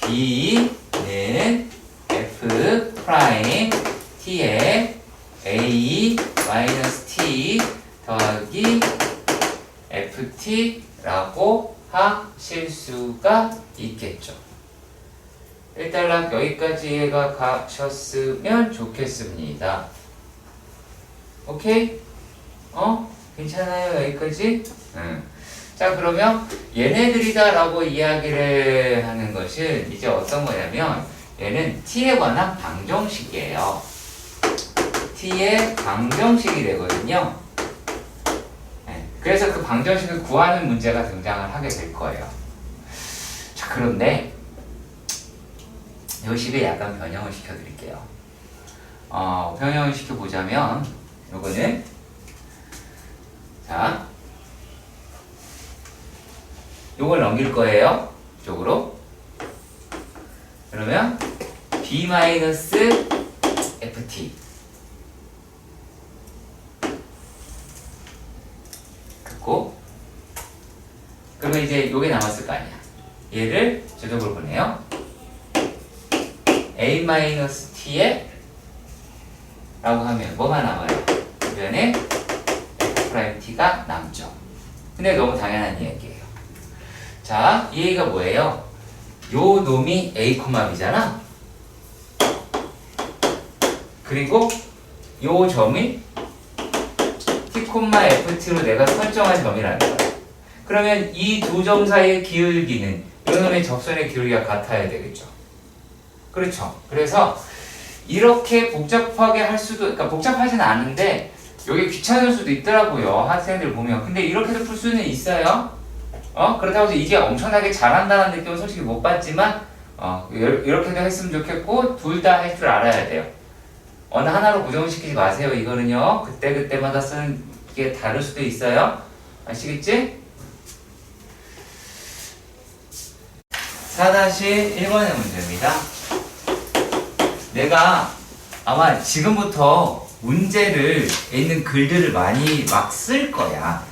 b는 f' t에 a t 더하기 ft라고 하실 수가 있겠죠. 일단락 여기까지 이해가 가셨으면 좋겠습니다. 오케이? 괜찮아요? 여기까지? 자, 그러면 얘네들이다 라고 이야기를 하는 것은 이제 어떤 거냐면 얘는 t에 관한 방정식이에요. t의 방정식이 되거든요. 그래서 그 방정식을 구하는 문제가 등장을 하게 될 거예요. 자, 그런데 이 식을 약간 변형을 시켜드릴게요. 변형을 시켜보자면 요거는 자, 요걸 넘길 거예요. 이쪽으로. 그러면 b-ft 긋고, 그러면 이제 요게 남았을 거 아니야. 얘를 저쪽으로 보내요. a-t에 라고 하면 뭐가 남아요? 주변에 f't가 남죠. 근데 너무 당연한 이야기예요. 자, 이 얘기가 뭐예요? 요 놈이 a, b잖아. 그리고 요 점이 t, ft로 내가 설정한 점이라는 거야. 그러면 이 두 점 사이의 기울기는 요 놈의 접선의 기울기가 같아야 되겠죠. 그렇죠. 그래서 이렇게 복잡하게 할 수도, 그러니까 복잡하진 않은데 여기 귀찮을 수도 있더라고요. 학생들 보면. 근데 이렇게도 풀 수는 있어요. 그렇다고 해서 이제 엄청나게 잘한다는 느낌은 솔직히 못 받지만 이렇게도 했으면 좋겠고 둘 다 할 줄 알아야 돼요. 어느 하나로 고정시키지 마세요. 이거는요. 그때그때마다 쓰는 게 다를 수도 있어요. 아시겠지? 4-1번의 문제입니다. 내가 아마 지금부터 문제를 있는 글들을 많이 막 쓸 거야.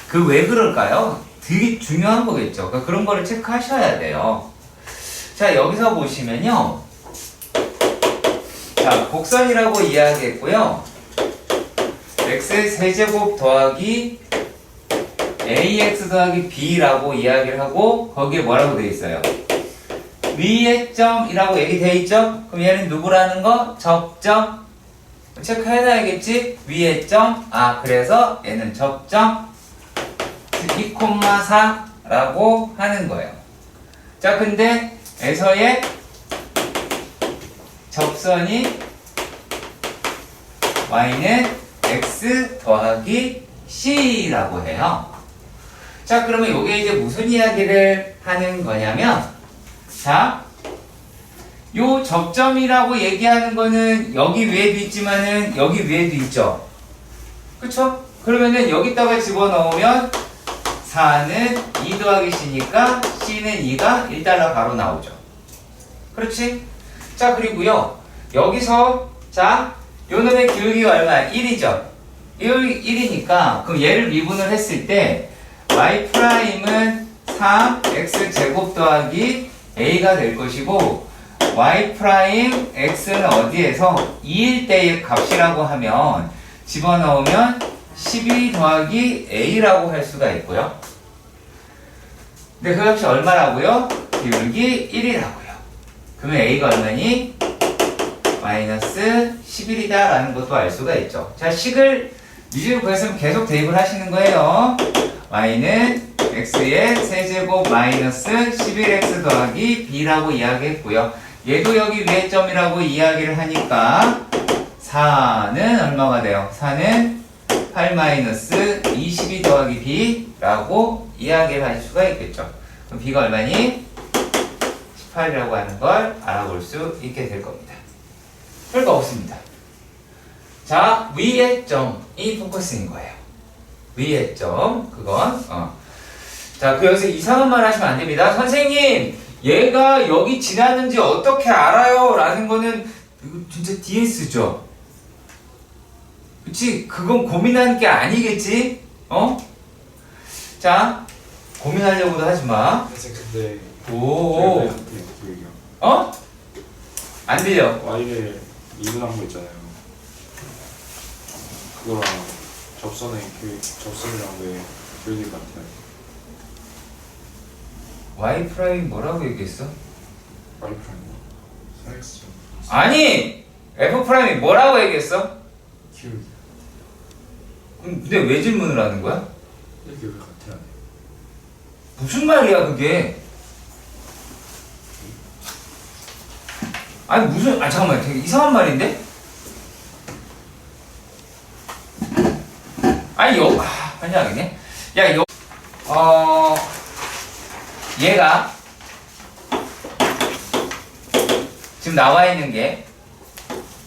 그 왜 그럴까요? 되게 중요한 거겠죠. 그러니까 그런 거를 체크하셔야 돼요. 자, 여기서 보시면요. 자, 곡선이라고 이야기했고요. x의 세제곱 더하기 ax 더하기 b라고 이야기를 하고 거기에 뭐라고 되어 있어요? 위의 점이라고 얘기되어 있죠? 그럼 얘는 누구라는 거? 접점. 체크해놔야겠지? 위의 점. 아, 그래서 얘는 접점 2,4라고 하는 거예요. 자, 근데 에서의 접선이 y는 x 더하기 c라고 해요. 자, 그러면 이게 이제 무슨 이야기를 하는 거냐면, 자, 요 접점이라고 얘기하는 거는 여기 위에도 있지만은 여기 위에도 있죠. 그쵸? 그러면은 여기다가 집어넣으면 4는 2 더하기 c니까 c는 2가 1달러 바로 나오죠. 그렇지? 자, 그리고요. 여기서 자, 요 놈의 기울기가 얼마야? 1이죠. 1이니까 그럼 얘를 미분을 했을 때 y'은 3x제곱 더하기 a가 될 것이고 y'x는 어디에서 2일 때의 값이라고 하면 집어넣으면 12 더하기 a라고 할 수가 있고요. 근데 그 값이 얼마라고요? 기울기 1이라고요. 그러면 a가 얼마니? 마이너스 11이다 라는 것도 알 수가 있죠. 자, 식을 미지로 구했으면 계속 대입을 하시는 거예요. y는 x의 세제곱 마이너스 11x 더하기 b라고 이야기했고요. 얘도 여기 위의 점이라고 이야기를 하니까 4는 얼마가 돼요? 4는 8 마이너스 22 더하기 b라고 이야기를 할 수가 있겠죠. 그럼 b가 얼마니? 18이라고 하는 걸 알아볼 수 있게 될 겁니다. 별거 없습니다. 자, 위의 점이 포커스인 거예요. 위의 점, 그건 자, 그 여기서 이상한 말 하시면 안 됩니다. 선생님, 얘가 여기 지나는지 어떻게 알아요? 라는 거는 이거 진짜 DS죠. 그치? 그건 고민하는 게 아니겠지? 자, 고민하려고도 하지 마. 선생님 근데 오. 안 들려. y를 미분한 거 있잖아요. 그거랑 접선이랑 왜 기울기 같아요? y 프라임 뭐라고 얘기했어? y 프라임 4x 아니! f 프라임이 뭐라고 얘기했어? 기울기 근데 왜 질문을 하는 거야? 이게 왜 같아요? 무슨 말이야 그게? 아니 무슨 잠깐만 되게 이상한 말인데? 아니 환장하겠네. 야 얘가 지금 나와 있는 게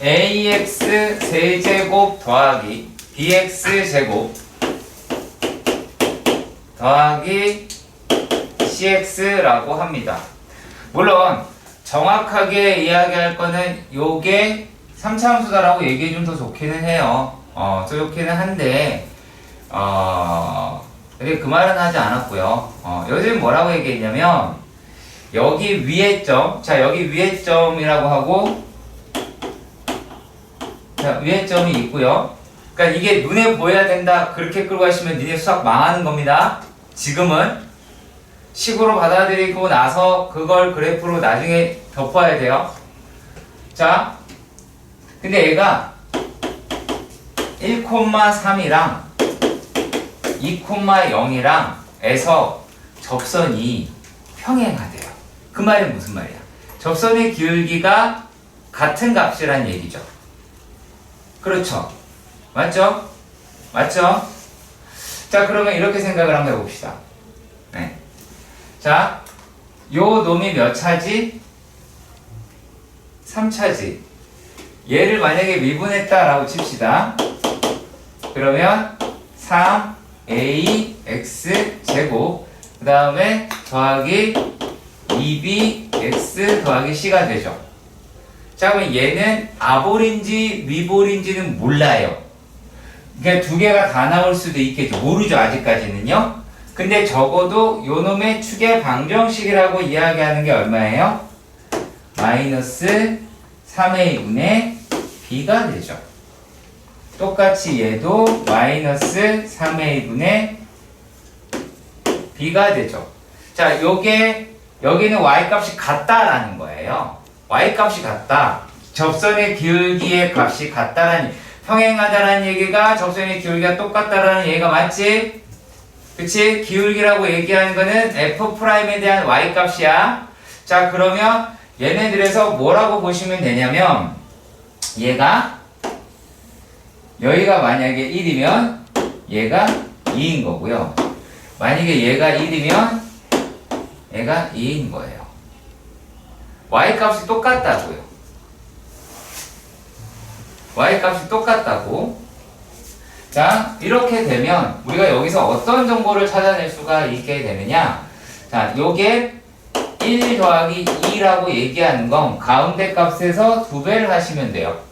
ax 세제곱 더하기 bx 제곱 더하기 cx라고 합니다. 물론 정확하게 이야기할 거는 요게 3차함수다라고 얘기해주면 더 좋기는 해요. 더 좋기는 한데 근데 그 말은 하지 않았고요. 요즘 뭐라고 얘기했냐면 여기 위의 점, 자 여기 위의 점이라고 하고 자 위의 점이 있고요. 그러니까 이게 눈에 보여야 된다 그렇게 끌고 가시면 니네 수학 망하는 겁니다. 지금은 식으로 받아들이고 나서 그걸 그래프로 나중에 덮어야 돼요. 자, 근데 얘가 1,3이랑 2,0이랑 에서 접선이 평행하대요. 그 말은 무슨 말이야? 접선의 기울기가 같은 값이란 얘기죠. 그렇죠? 맞죠? 맞죠? 자, 그러면 이렇게 생각을 한번 해봅시다. 네. 자, 요 놈이 몇 차지? 3차지. 얘를 만약에 미분했다라고 칩시다. 그러면 3ax 제곱 그 다음에 더하기 2bx 더하기 c가 되죠. 자, 그러면 얘는 아볼인지 위볼인지는 몰라요. 그러니까 두 개가 다 나올 수도 있겠죠. 모르죠, 아직까지는요. 근데 적어도 요놈의 축의 방정식이라고 이야기하는 게 얼마예요? 마이너스 3a분의 b가 되죠. 똑같이 얘도 마이너스 3a분의 b가 되죠. 자, 여기는 y값이 같다라는 거예요. y값이 같다. 접선의 기울기의 값이 같다라는, 평행하다라는 얘기가 접선의 기울기가 똑같다라는 얘기가 맞지? 그치? 기울기라고 얘기하는 거는 f'에 대한 y값이야. 자, 그러면 얘네들에서 뭐라고 보시면 되냐면, 여기가 만약에 1이면 얘가 2인 거고요. 만약에 얘가 1이면 얘가 2인 거예요. y값이 똑같다고요. y값이 똑같다고. 자, 이렇게 되면 우리가 여기서 어떤 정보를 찾아낼 수가 있게 되느냐. 자, 요게 1 더하기 2라고 얘기하는 건 가운데 값에서 2배를 하시면 돼요.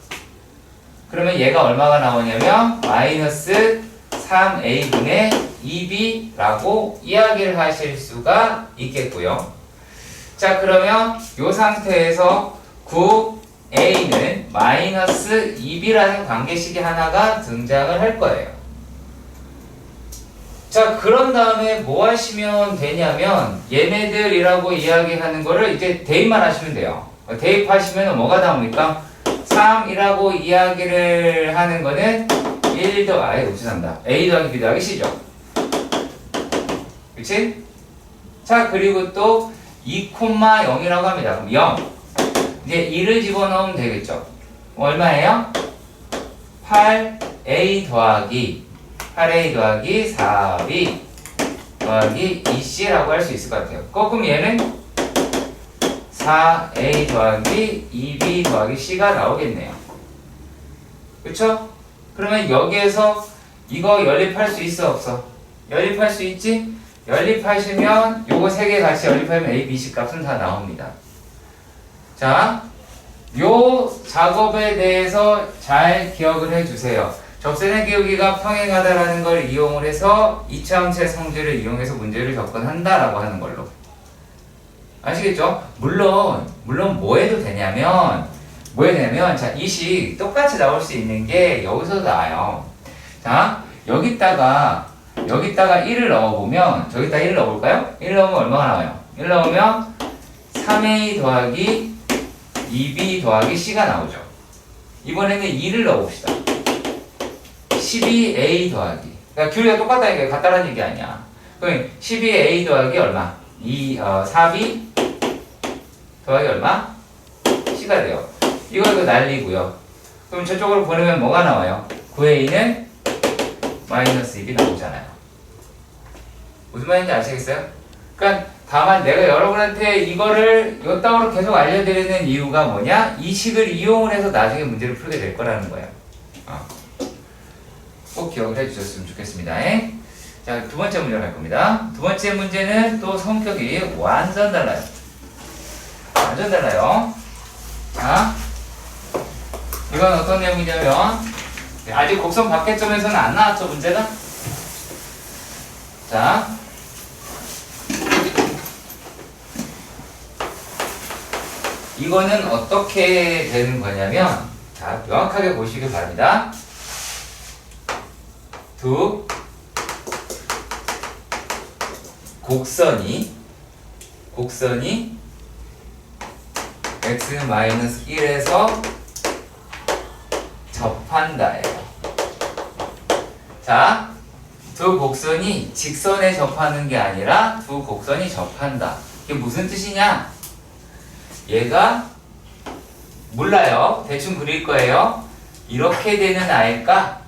그러면 얘가 얼마가 나오냐면 마이너스 3a분의 2b라고 이야기를 하실 수가 있겠고요. 자, 그러면 이 상태에서 9a는 마이너스 2b라는 관계식이 하나가 등장을 할 거예요. 자, 그런 다음에 뭐 하시면 되냐면 얘네들이라고 이야기하는 거를 이제 대입만 하시면 돼요. 대입하시면 뭐가 나옵니까? 3이라고 이야기를 하는 거는 1 더, 죄송합니다. a 더하기 b 더하기 c죠. 그치? 자, 그리고 또 2,0이라고 합니다. 그럼 0. 이제 2를 집어넣으면 되겠죠. 얼마예요? 8a 더하기 4b 더하기 2c라고 할 수 있을 것 같아요. 그럼 얘는 4a 더하기 2b 더하기 c가 나오겠네요. 그쵸? 그러면 여기에서 이거 연립할 수 있어 없어? 연립할 수 있지? 연립하시면 요거 세 개 같이 연립하면 a, b, c 값은 다 나옵니다. 자, 요 작업에 대해서 잘 기억을 해주세요. 접선의 기울기가 평행하다라는 걸 이용을 해서 이차함수의 성질을 이용해서 문제를 접근한다라고 하는 걸로. 아시겠죠? 물론 뭐 해도 되냐면, 자, 이 식 똑같이 나올 수 있는 게 여기서 나와요. 자, 여기다가 1을 넣어보면, 저기다 1을 넣어볼까요? 1 넣으면 얼마가 나와요? 1 넣으면 3a 더하기 2b 더하기 c가 나오죠. 이번에는 2를 넣어봅시다. 12a 더하기. 그러니까 기울기가 똑같다니까 같다라는 얘기 아니야. 그럼 12a 더하기 얼마? 4b 더하기 얼마? c가 돼요. 이거 날리고요. 그럼 저쪽으로 보내면 뭐가 나와요? 9a는 마이너스 2b 나오잖아요. 무슨 말인지 아시겠어요? 그러니까 다만 내가 여러분한테 이거를 요따구로 계속 알려드리는 이유가 뭐냐? 이 식을 이용을 해서 나중에 문제를 풀게 될 거라는 거예요. 꼭 기억을 해주셨으면 좋겠습니다. 자, 두 번째 문제로 갈 겁니다. 두 번째 문제는 또 성격이 완전 달라요. 완전 달라요. 자, 이건 어떤 내용이냐면, 아직 곡선 밖에점에서는 안 나왔죠, 문제가? 자, 이거는 어떻게 되는 거냐면, 자, 명확하게 보시길 바랍니다. 두 곡선이 x-1에서 접한다예요. 자, 두 곡선이 직선에 접하는 게 아니라 두 곡선이 접한다. 이게 무슨 뜻이냐? 얘가 몰라요. 대충 그릴 거예요. 이렇게 되는 아일까?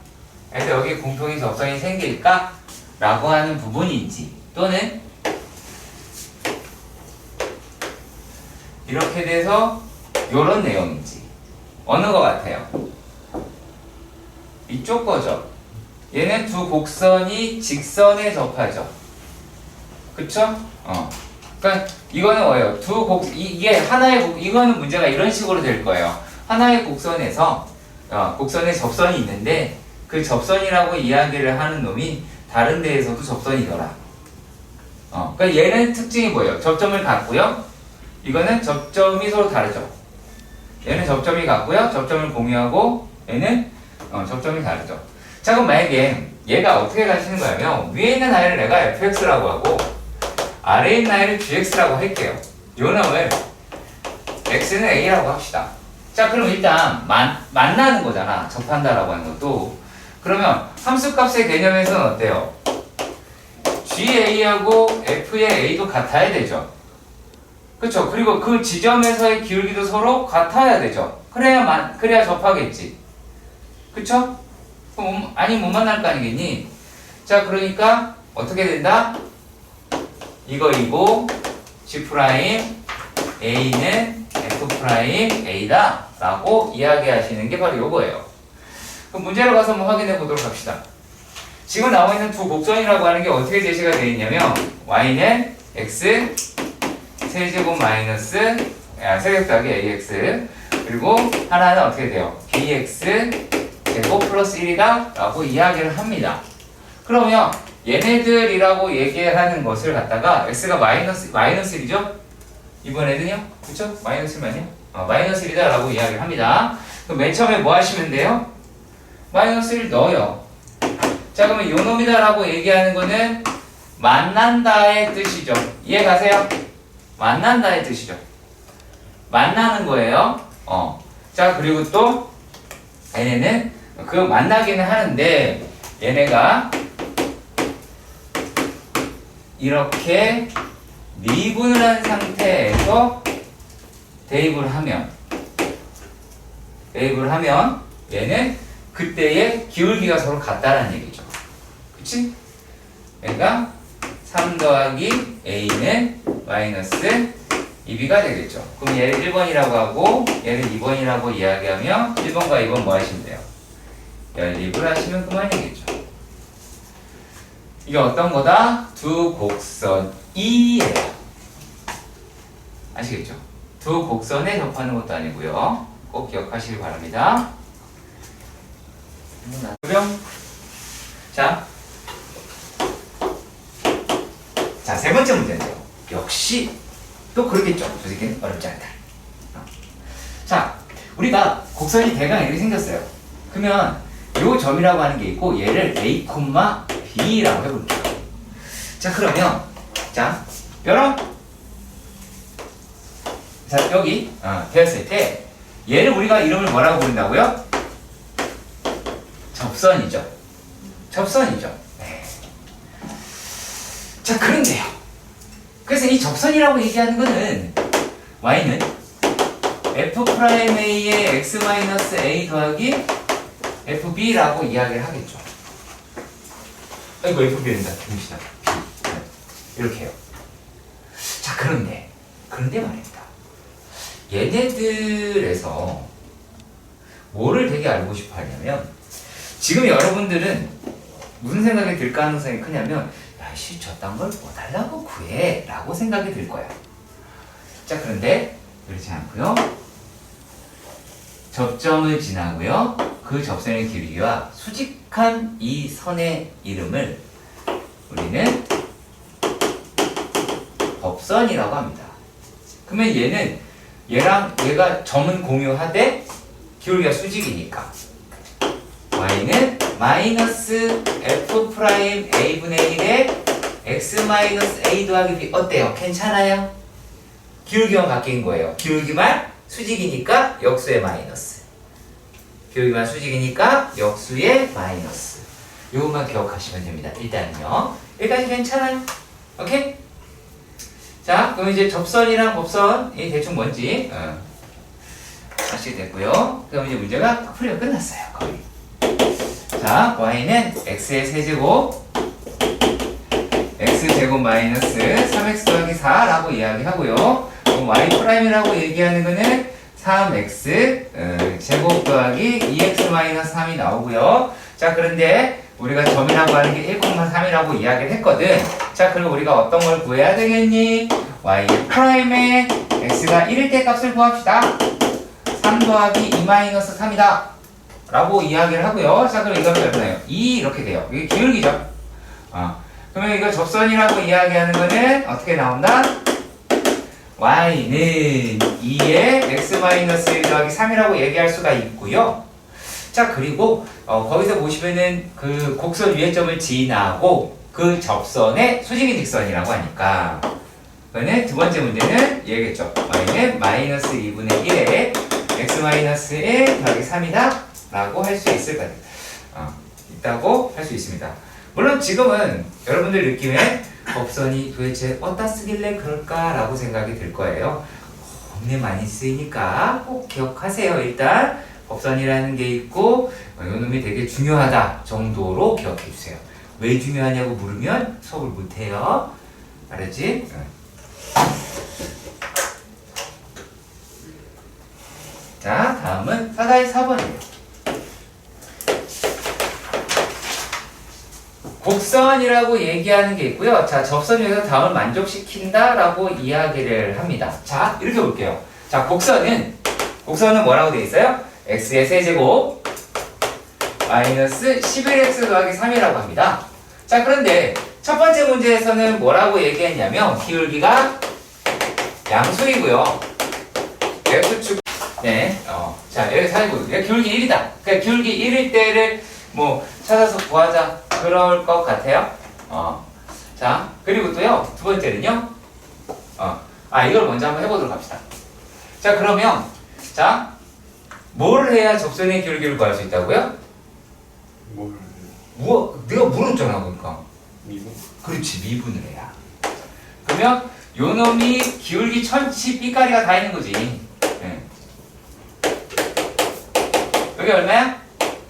그래서 여기 공통인 접선이 생길까? 라고 하는 부분인지, 또는 이렇게 돼서 요런 내용인지 어느 것 같아요? 이쪽 거죠. 얘는 두 곡선이 직선에 접하죠. 그쵸? 그러니까 이거는 뭐예요? 이게 하나의 이거는 문제가 이런 식으로 될 거예요. 하나의 곡선에서 곡선에 접선이 있는데 그 접선이라고 이야기를 하는 놈이 다른 데에서도 접선이더라. 그러니까 얘는 특징이 뭐예요? 접점을 갖고요. 이거는 접점이 서로 다르죠. 얘는 접점이 같고요. 접점을 공유하고 얘는 접점이 다르죠. 자, 그럼 만약에 얘가 어떻게 가시는 거냐면 위에 있는 아이를 내가 fx라고 하고 아래에 있는 아이를 gx라고 할게요. 요 놈을 x는 a라고 합시다. 자, 그럼 일단 만나는 거잖아. 접한다라고 하는 것도. 그러면 함수값의 개념에서는 어때요? GA하고 F의 A도 같아야 되죠. 그쵸? 그리고 그 지점에서의 기울기도 서로 같아야 되죠. 그래야 접하겠지. 그쵸? 그럼 아니 못 만날 거 아니겠니? 자, 그러니까 어떻게 된다? 이거이고 G' A는 F' A다 라고 이야기하시는 게 바로 요거예요. 그럼 문제로 가서 한번 확인해 보도록 합시다. 지금 나와 있는 두 곡선이라고 하는 게 어떻게 제시가 되어 있냐면 y는 x 세제곱 마이너스 세제곱 더하기 ax 그리고 하나는 어떻게 돼요? bx 제곱 플러스 1이다 라고 이야기를 합니다. 그러면 얘네들이라고 얘기하는 것을 갖다가 x가 마이너스 1이죠? 이번에는요? 그쵸? 마이너스 1만요? 마이너스 1이다 라고 이야기를 합니다. 그럼 맨 처음에 뭐 하시면 돼요? 마이너스 1 넣어요. 자, 그러면 요 놈이다 라고 얘기하는 거는 만난다의 뜻이죠. 이해 가세요? 만난다의 뜻이죠. 만나는 거예요. 자, 그리고 또 얘네는 그 만나기는 하는데 얘네가 이렇게 미분을 한 상태에서 대입을 하면 얘는 그때의 기울기가 서로 같다라는 얘기죠. 그치? 그러니까 3 더하기 A는 마이너스 2B가 되겠죠. 그럼 얘를 1번이라고 하고 얘를 2번이라고 이야기하면 1번과 2번 뭐 하시면 돼요? 연립을 하시면 그만이겠죠. 이게 어떤 거다? 두 곡선이에요. 아시겠죠? 두 곡선에 접하는 것도 아니고요. 꼭 기억하시길 바랍니다. 그럼 자, 세 번째 문제인데요. 역시 또 그러겠죠. 저 새끼는 어렵지 않다. 자, 우리가 곡선이 대강 이렇게 생겼어요. 그러면 요 점이라고 하는 게 있고 얘를 A, B라고 해볼게요. 자, 그러면 자, 뾰롱. 자, 여기 되었을 때 얘를 우리가 이름을 뭐라고 부른다고요? 접선이죠. 네. 자, 그런데요. 그래서 이 접선이라고 얘기하는 거는 y는 f'a의 x-a 더하기 fb라고 이야기를 하겠죠. 아이고, fb 된다. 봅시다. 이렇게 해요. 자, 그런데 말입니다. 얘네들에서 뭐를 되게 알고 싶어 하냐면 지금 여러분들은 무슨 생각이 들 가능성이 크냐면 야씨 저딴 걸 뭐 달라고 구해 라고 생각이 들 거야. 자, 그런데 그렇지 않고요. 접점을 지나고요. 그 접선의 길이와 수직한 이 선의 이름을 우리는 법선이라고 합니다. 그러면 얘는 얘랑 얘가 점은 공유하되 기울기가 수직이니까 y는 마이너스 f'a분의 1에 x-a 더하기 b 어때요? 괜찮아요? 기울기만 바뀐 거예요. 기울기만 수직이니까 역수의 마이너스. 기울기만 수직이니까 역수의 마이너스. 요것만 기억하시면 됩니다. 일단은요. 여기까지 괜찮아요? 오케이? 자, 그럼 이제 접선이랑 법선이 대충 뭔지 아시게 됐고요. 그럼 이제 문제가 풀이가 끝났어요. 거의. 자, y는 x의 세제곱 x제곱 마이너스 3x 더하기 4라고 이야기하고요. 그럼 y'이라고 얘기하는 거는 3x 제곱 더하기 2x 마이너스 3이 나오고요. 자, 그런데 우리가 점이라고 하는 게 1,3이라고 이야기를 했거든. 자, 그럼 우리가 어떤 걸 구해야 되겠니? y 프라임에 x가 1일 때 값을 구합시다. 3 더하기 2 마이너스 3이다 라고 이야기를 하고요. 자, 그럼 이거는 얼마예요? 2 이렇게 돼요. 이게 기울기죠. 그러면 이거 접선이라고 이야기하는 거는 어떻게 나온다? y는 2에 x-1 더하기 3이라고 얘기할 수가 있고요. 자, 그리고 거기서 보시면은 그 곡선 위의 점을 지나고 그 접선의 수직인 직선이라고 하니까 그러면 두 번째 문제는 얘기했죠. y는 마이너스 2분의 1에 x-1 더하기 3이다 라고 할 수 있을 것 같아요. 있다고 할 수 있습니다. 물론 지금은 여러분들 느낌에 접선이 도대체 어디다 쓰길래 그럴까라고 생각이 들 거예요. 겁내 많이 쓰이니까 꼭 기억하세요. 일단 법선이라는 게 있고 요놈이 되게 중요하다 정도로 기억해 주세요. 왜 중요하냐고 물으면 수업을 못해요. 알았지? 자, 다음은 4-4번이에요. 곡선이라고 얘기하는 게 있고요. 자, 접선에서 다음을 만족시킨다라고 이야기를 합니다. 자, 이렇게 볼게요. 자, 곡선은 뭐라고 되어 있어요? x의 세제곱 마이너스 11x 더하기 3이라고 합니다. 자, 그런데 첫 번째 문제에서는 뭐라고 얘기했냐면 기울기가 양수이고요. x축 네, 자, 여기 사이고 기울기 1이다. 그러니까 기울기 1일 때를 뭐 찾아서 구하자 그럴 것 같아요. 자, 그리고 또요 두 번째는요. 이걸 먼저 한번 해보도록 합시다. 자, 그러면 자, 뭘 해야 접선의 기울기를 구할 수 있다고요? 내가 물었잖아, 그러니까. 미분? 그렇지, 미분을 해야. 그러면 요 놈이 기울기 1000치 삐까리가 다 있는 거지. 네. 여기 얼마야?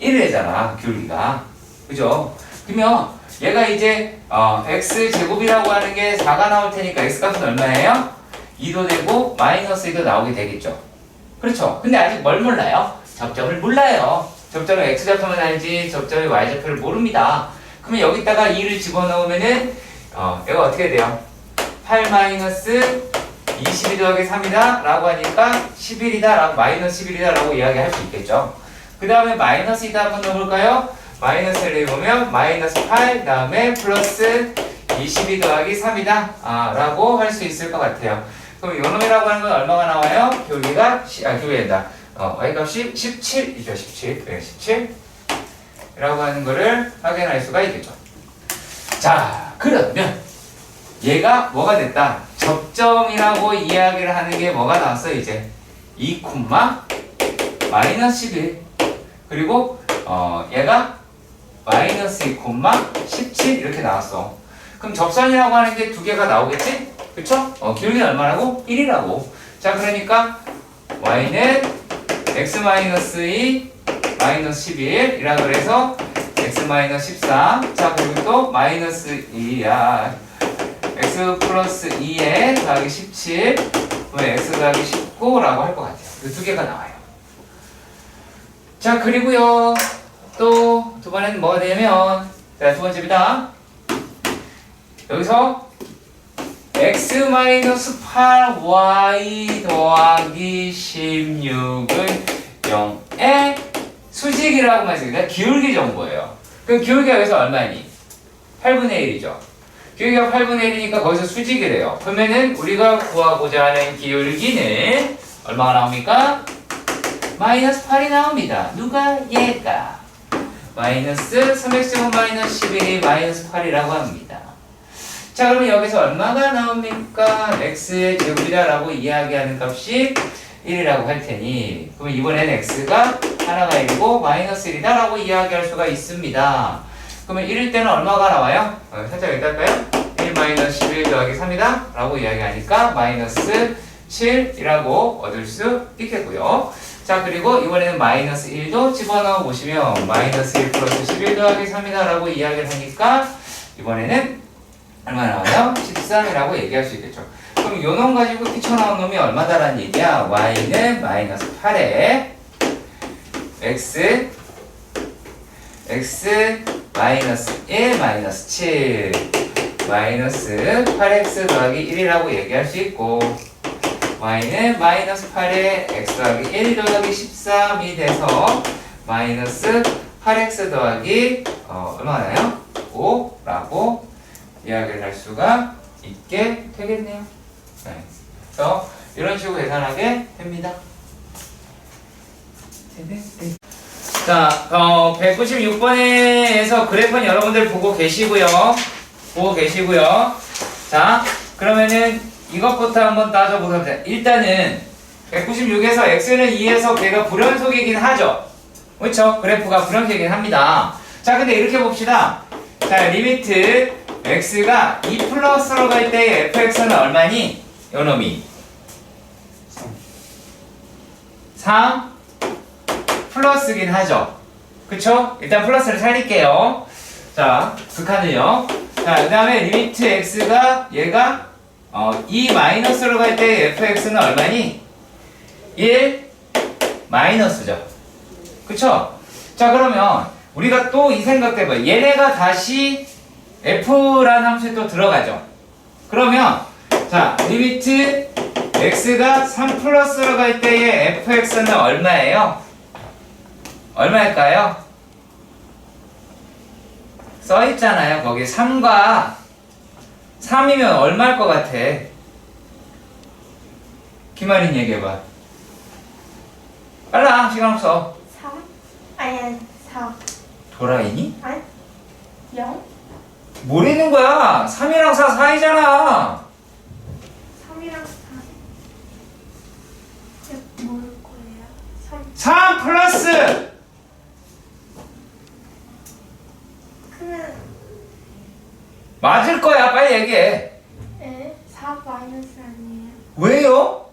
1이잖아, 기울기가. 그죠? 그러면 얘가 이제 x제곱이라고 하는 게 4가 나올 테니까 x값은 얼마예요? 2도 되고 마이너스 2도 나오게 되겠죠. 그렇죠? 근데 아직 뭘 몰라요? 접점을 몰라요. 접점을 x좌표만 알지 접점의 y좌표를 모릅니다. 그러면 여기다가 2를 집어넣으면은 얘가 어떻게 돼요? 8 마이너스 22 더하기 3이다 라고 하니까 11이다 라고 마이너스 11이다 라고 이야기할 수 있겠죠. 그 다음에 마이너스 2다 한번 넣어볼까요? 마이너스를 해보면 마이너스 8 다음에 플러스 22 더하기 3이다 라고 할 수 있을 것 같아요. 그럼 요놈이라고 하는 건 얼마가 나와요? 기울기가 기울기된다. y값이 17이죠. 17. 네, 17 이라고 하는 거를 확인할 수가 있겠죠. 자, 그러면 얘가 뭐가 됐다? 접점이라고 이야기를 하는 게 뭐가 나왔어 이제? 2, 마이너스 11 그리고 얘가 마이너스 2, 17 이렇게 나왔어. 그럼 접선이라고 하는 게 두 개가 나오겠지? 그쵸? 기울기는 얼마라고? 1이라고. 자, 그러니까 y는 x-2 마이너스 11 이라 그래서 x-13 자, 그리고 또 마이너스 2야 x 플러스 2에 더하기 17 그러면 x 더하기 19라고 할 것 같아요. 그 두 개가 나와요. 자, 그리고요 또 두 번에는 뭐가 되냐면 자, 두 번째입니다. 여기서 x-8y 더하기 16은 0의 수직이라고 말씀드립니다. 기울기 정보예요. 그럼 기울기가 여기서 얼마니? 8분의 1이죠. 기울기가 8분의 1이니까 거기서 수직이래요. 그러면은 우리가 구하고자 하는 기울기는 얼마가 나옵니까? 마이너스 8이 나옵니다. 누가? 얘가. 마이너스 3x 마이너스 11이 마이너스 8이라고 합니다. 자, 그러면 여기서 얼마가 나옵니까? x의 제곱이다라고 이야기하는 값이 1이라고 할 테니 그럼 이번엔 x가 하나가 1이고 마이너스 1이다 라고 이야기할 수가 있습니다. 그러면 1일 때는 얼마가 나와요? 살짝 여기다 할까요? 1 마이너스 11 더하기 3이다 라고 이야기하니까 마이너스 7이라고 얻을 수 있겠고요. 자, 그리고 이번에는 마이너스 1도 집어넣어 보시면 마이너스 1 플러스 11 더하기 3이다 라고 이야기를 하니까 이번에는 얼마 나와요? 13이라고 얘기할 수 있겠죠. 그럼 요 놈 가지고 뛰쳐나온 놈이 얼마다라는 얘기야? y는 마이너스 8에 x 마이너스 1 마이너스 7 마이너스 8x 더하기 1이라고 얘기할 수 있고 y는 마이너스 8에 x 더하기 1 더하기 13이 돼서 마이너스 8x 더하기 얼마나 나요? 5라고 이야기를 할 수가 있게 되겠네요. 네. 그래서 이런 식으로 계산하게 됩니다. 자, 196번에서 그래프는 여러분들 보고 계시고요. 자, 그러면은 이것부터 한번 따져보도록 합니다. 일단은 196에서 x는 2에서 걔가 불연속이긴 하죠. 그렇죠? 그래프가 불연속이긴 합니다. 자, 근데 이렇게 봅시다. 자, 리미트 x가 2 플러스로 갈 때의 fx는 얼마니? 요놈이 3 플러스긴 하죠. 그쵸? 일단 플러스를 살릴게요. 자, 극한을요. 자, 그 다음에 리미트 x가 얘가 2 마이너스로 갈 때의 fx는 얼마니? 1 마이너스죠. 그쵸? 자, 그러면 우리가 또 이 생각도 해봐요. 얘네가 다시 f라는 함수에 또 들어가죠. 그러면 자, 리미트 x가 3 플러스로 갈 때의 fx는 얼마예요? 얼마일까요? 써있잖아요. 거기 3과 3이면 얼마일 것 같아? 김아린 얘기해봐. 빨라, 시간 없어. 3? 아니 4 도라이니? 아니 0? 모르는 거야. 3이랑 4 사이잖아. 3이랑 4 이게 뭘 거예요? 3 3 플러스 크면 맞을 거야. 빨리 얘기해. 4 마이너스 아니에요? 왜요?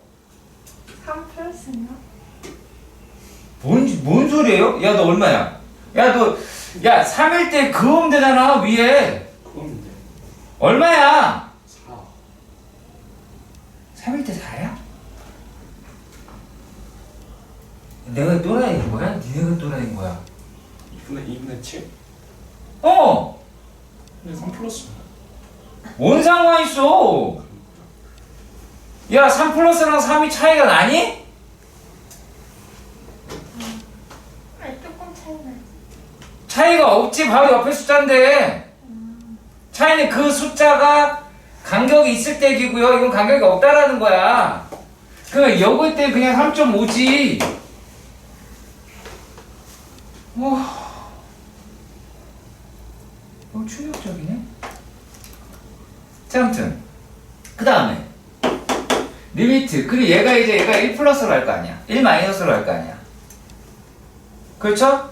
3 플러스인가? 뭔 소리예요? 야, 너 얼마야? 야, 너, 야, 3일 때 그음 되잖아, 위에. 그건데 얼마야? 4 3일 때 4야? 내가 또라이인 거야? 니네가 또라이인 거야? 2분의 7? 어! 근데 3 플러스 뭔 상관 있어? 야, 3 플러스랑 3이 차이가 나니? 아니 조금 차이 나지. 차이가 없지. 바로 옆에 숫자인데. 차이는 그 숫자가 간격이 있을 때 얘기고요. 이건 간격이 없다라는 거야. 그러면 여기 때 그냥 3.5지. 충격적이네. 자, 아무튼 그 다음에 리미트. 그리고 얘가 1 플러스로 할 거 아니야. 1 마이너스로 할 거 아니야. 그렇죠?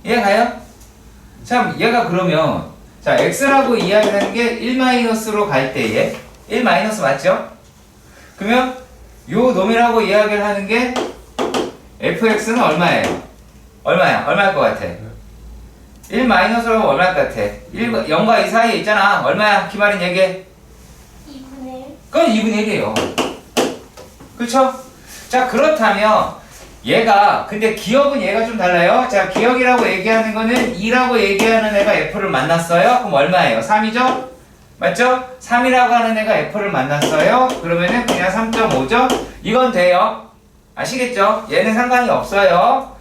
이해가요? 참, 얘가 그러면 자, x라고 이야기하는 게 1 마이너스로 갈 때에 1 마이너스 맞죠? 그러면 요 놈이라고 이야기를 하는 게 fx는 얼마예요? 얼마야? 얼마일 것 같아? 1 마이너스로 하면 얼마일 것 같아? 0과 2 사이에 있잖아. 얼마야? 기말인 얘기해. 2분의 1? 그건 2분의 1이에요. 그쵸? 자, 그렇다면 얘가, 근데 기억은 얘가 좀 달라요. 자, 기억이라고 얘기하는 거는 2라고 얘기하는 애가 f를 만났어요. 그럼 얼마예요? 3이죠? 맞죠? 3이라고 하는 애가 f를 만났어요. 그러면은 그냥 3.5죠? 이건 돼요. 아시겠죠? 얘는 상관이 없어요.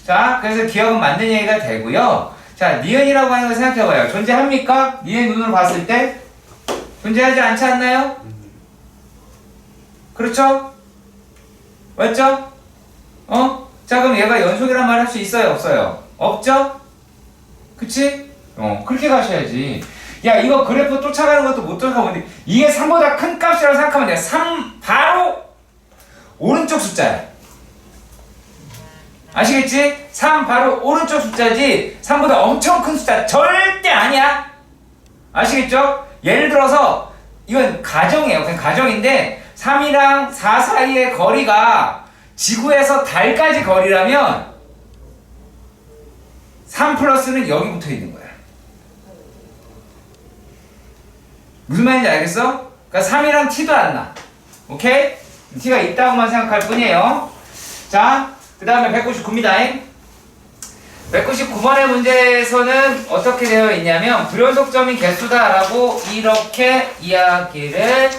자, 그래서 기억은 맞는 얘기가 되고요. 자, 니은이라고 하는 거 생각해봐요. 존재합니까? 니은 눈으로 봤을 때? 존재하지 않지 않나요? 그렇죠? 맞죠? 자, 그럼 얘가 연속이란 말 할 수 있어요? 없어요? 없죠? 그치? 그렇게 가셔야지. 야, 이거 그래프 쫓아가는 것도 못 쫓아가는데 이게 3보다 큰 값이라고 생각하면 돼. 3 바로 오른쪽 숫자야. 아시겠지? 3 바로 오른쪽 숫자지 3보다 엄청 큰 숫자 절대 아니야. 아시겠죠? 예를 들어서 이건 가정이에요. 그냥 가정인데 3이랑 4 사이의 거리가 지구에서 달까지 거리라면 3 플러스는 여기 붙어 있는 거야. 무슨 말인지 알겠어? 그러니까 3이랑 t도 안 나. 오케이? t가 있다고만 생각할 뿐이에요. 자, 그 다음에 199입니다. 199번의 문제에서는 어떻게 되어 있냐면 불연속점이 개수다라고 이렇게 이야기를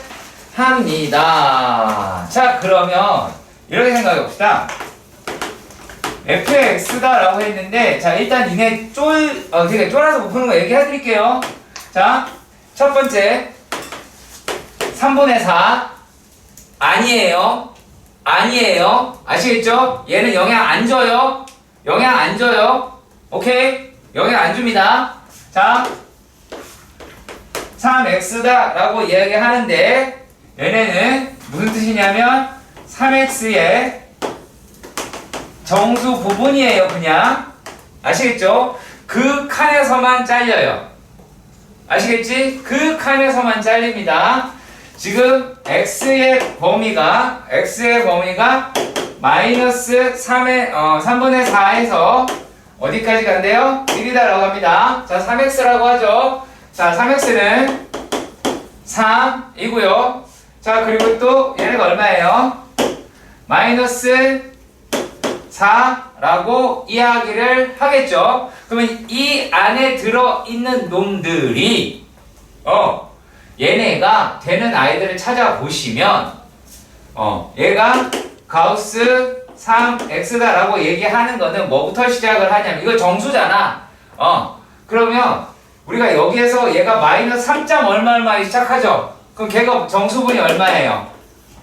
합니다. 자, 그러면 이렇게 생각해 봅시다. fx다라고 했는데, 자, 일단 니네 쫄아서 못 푸는 거 얘기해 드릴게요. 자, 첫 번째, 3분의 4. 아니에요. 아니에요. 아시겠죠? 얘는 영향 안 줘요. 영향 안 줘요. 오케이? 영향 안 줍니다. 자, 3x다 라고 이야기하는데, 얘네는 무슨 뜻이냐면 3x의 정수 부분이에요. 그냥 아시겠죠? 그 칸에서만 잘려요. 아시겠지? 그 칸에서만 잘립니다. 지금 x의 범위가 마이너스 3분의 4에서 어디까지 간대요? 1이다 라고 합니다. 자, 3x라고 하죠. 자, 3x는 3이고요. 자, 그리고 또 얘네가 얼마예요? 마이너스 4라고 이야기를 하겠죠. 그러면 이 안에 들어있는 놈들이 얘네가 되는 아이들을 찾아보시면 얘가 가우스 3x다 라고 얘기하는 거는 뭐부터 시작을 하냐면 이거 정수잖아. 그러면 우리가 여기에서 얘가 마이너스 3. 얼마 시작하죠. 그럼 걔가 정수분이 얼마예요?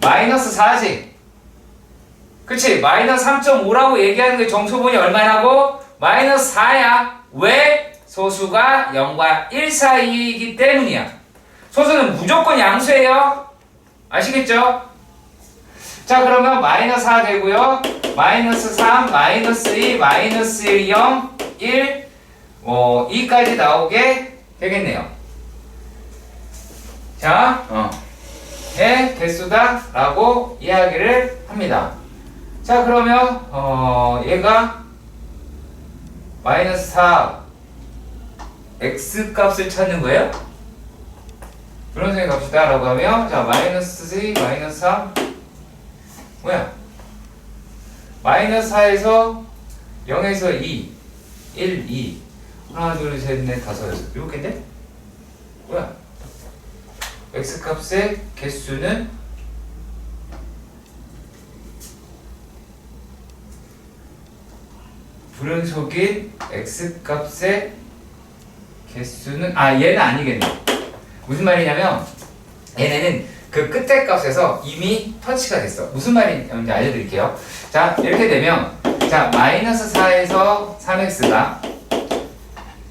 마이너스 4지. 그치? 마이너스 3.5라고 얘기하는 게 정수분이 얼마냐고? 마이너스 4야. 왜? 소수가 0과 1 사이이기 때문이야. 소수는 무조건 양수예요. 아시겠죠? 자, 그러면 마이너스 4 되고요. 마이너스 3, 마이너스 2, 마이너스 1, 0, 1, 2까지 나오게 되겠네요. 자, 의 개수다 라고 이야기를 합니다. 자, 그러면 얘가 마이너스 4 x 값을 찾는 거예요? 그런 생각 갑시다 라고 하면 자, 마이너스 2, 마이너스 3 뭐야? 마이너스 4에서 0에서 2 1, 2 하나, 둘, 셋, 넷, 다섯, 여섯 일곱 개인데? 뭐야? x 값의 개수는 불연속인 x 값의 개수는 얘는 아니겠네. 무슨 말이냐면 얘네는 그 끝에 값에서 이미 터치가 됐어. 무슨 말인지 알려드릴게요. 자, 이렇게 되면 자, 마이너스 4에서 3x가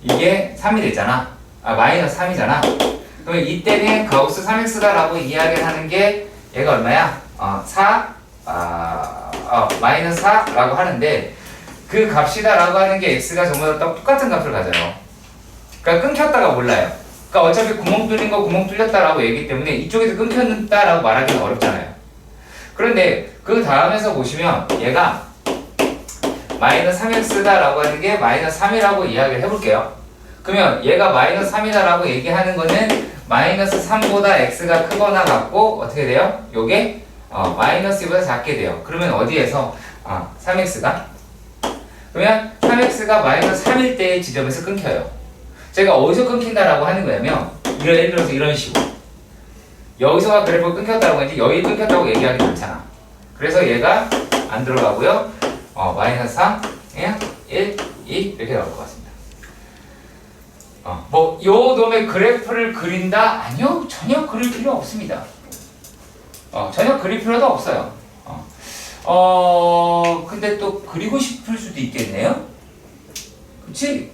이게 3이 됐잖아. 마이너스 3이잖아. 그러면 이때는 가우스 3x다 라고 이야기를 하는 게 얘가 얼마야? 마이너스 4 라고 하는데 그 값이다 라고 하는 게 x가 전부 다 똑같은 값을 가져요. 그러니까 끊겼다가 몰라요. 그러니까 어차피 구멍 뚫린 거 구멍 뚫렸다라고 얘기하기 때문에 이쪽에서 끊겼다라고 말하기는 어렵잖아요. 그런데 그 다음에서 보시면 얘가 마이너스 3x다 라고 하는 게 마이너스 3이라고 이야기를 해볼게요. 그러면 얘가 마이너스 3이다 라고 얘기하는 거는 마이너스 3보다 x가 크거나 같고 어떻게 돼요? 요게 마이너스 2보다 작게 돼요. 그러면 어디에서 3x가? 그러면 3x가 마이너스 3일 때의 지점에서 끊겨요. 제가 어디서 끊긴다라고 하는 거냐면 예를 들어서 이런 식으로 여기서가 그래프가 끊겼다고 하는지 여기 끊겼다고 얘기하기 많잖아. 그래서 얘가 안 들어가고요. 마이너스 3, 1, 2 이렇게 나올 것 같습니다. 요 놈의 그래프를 그린다? 아니요, 전혀 그릴 필요 없습니다. 전혀 그릴 필요도 없어요. 근데 또 그리고 싶을 수도 있겠네요? 그치?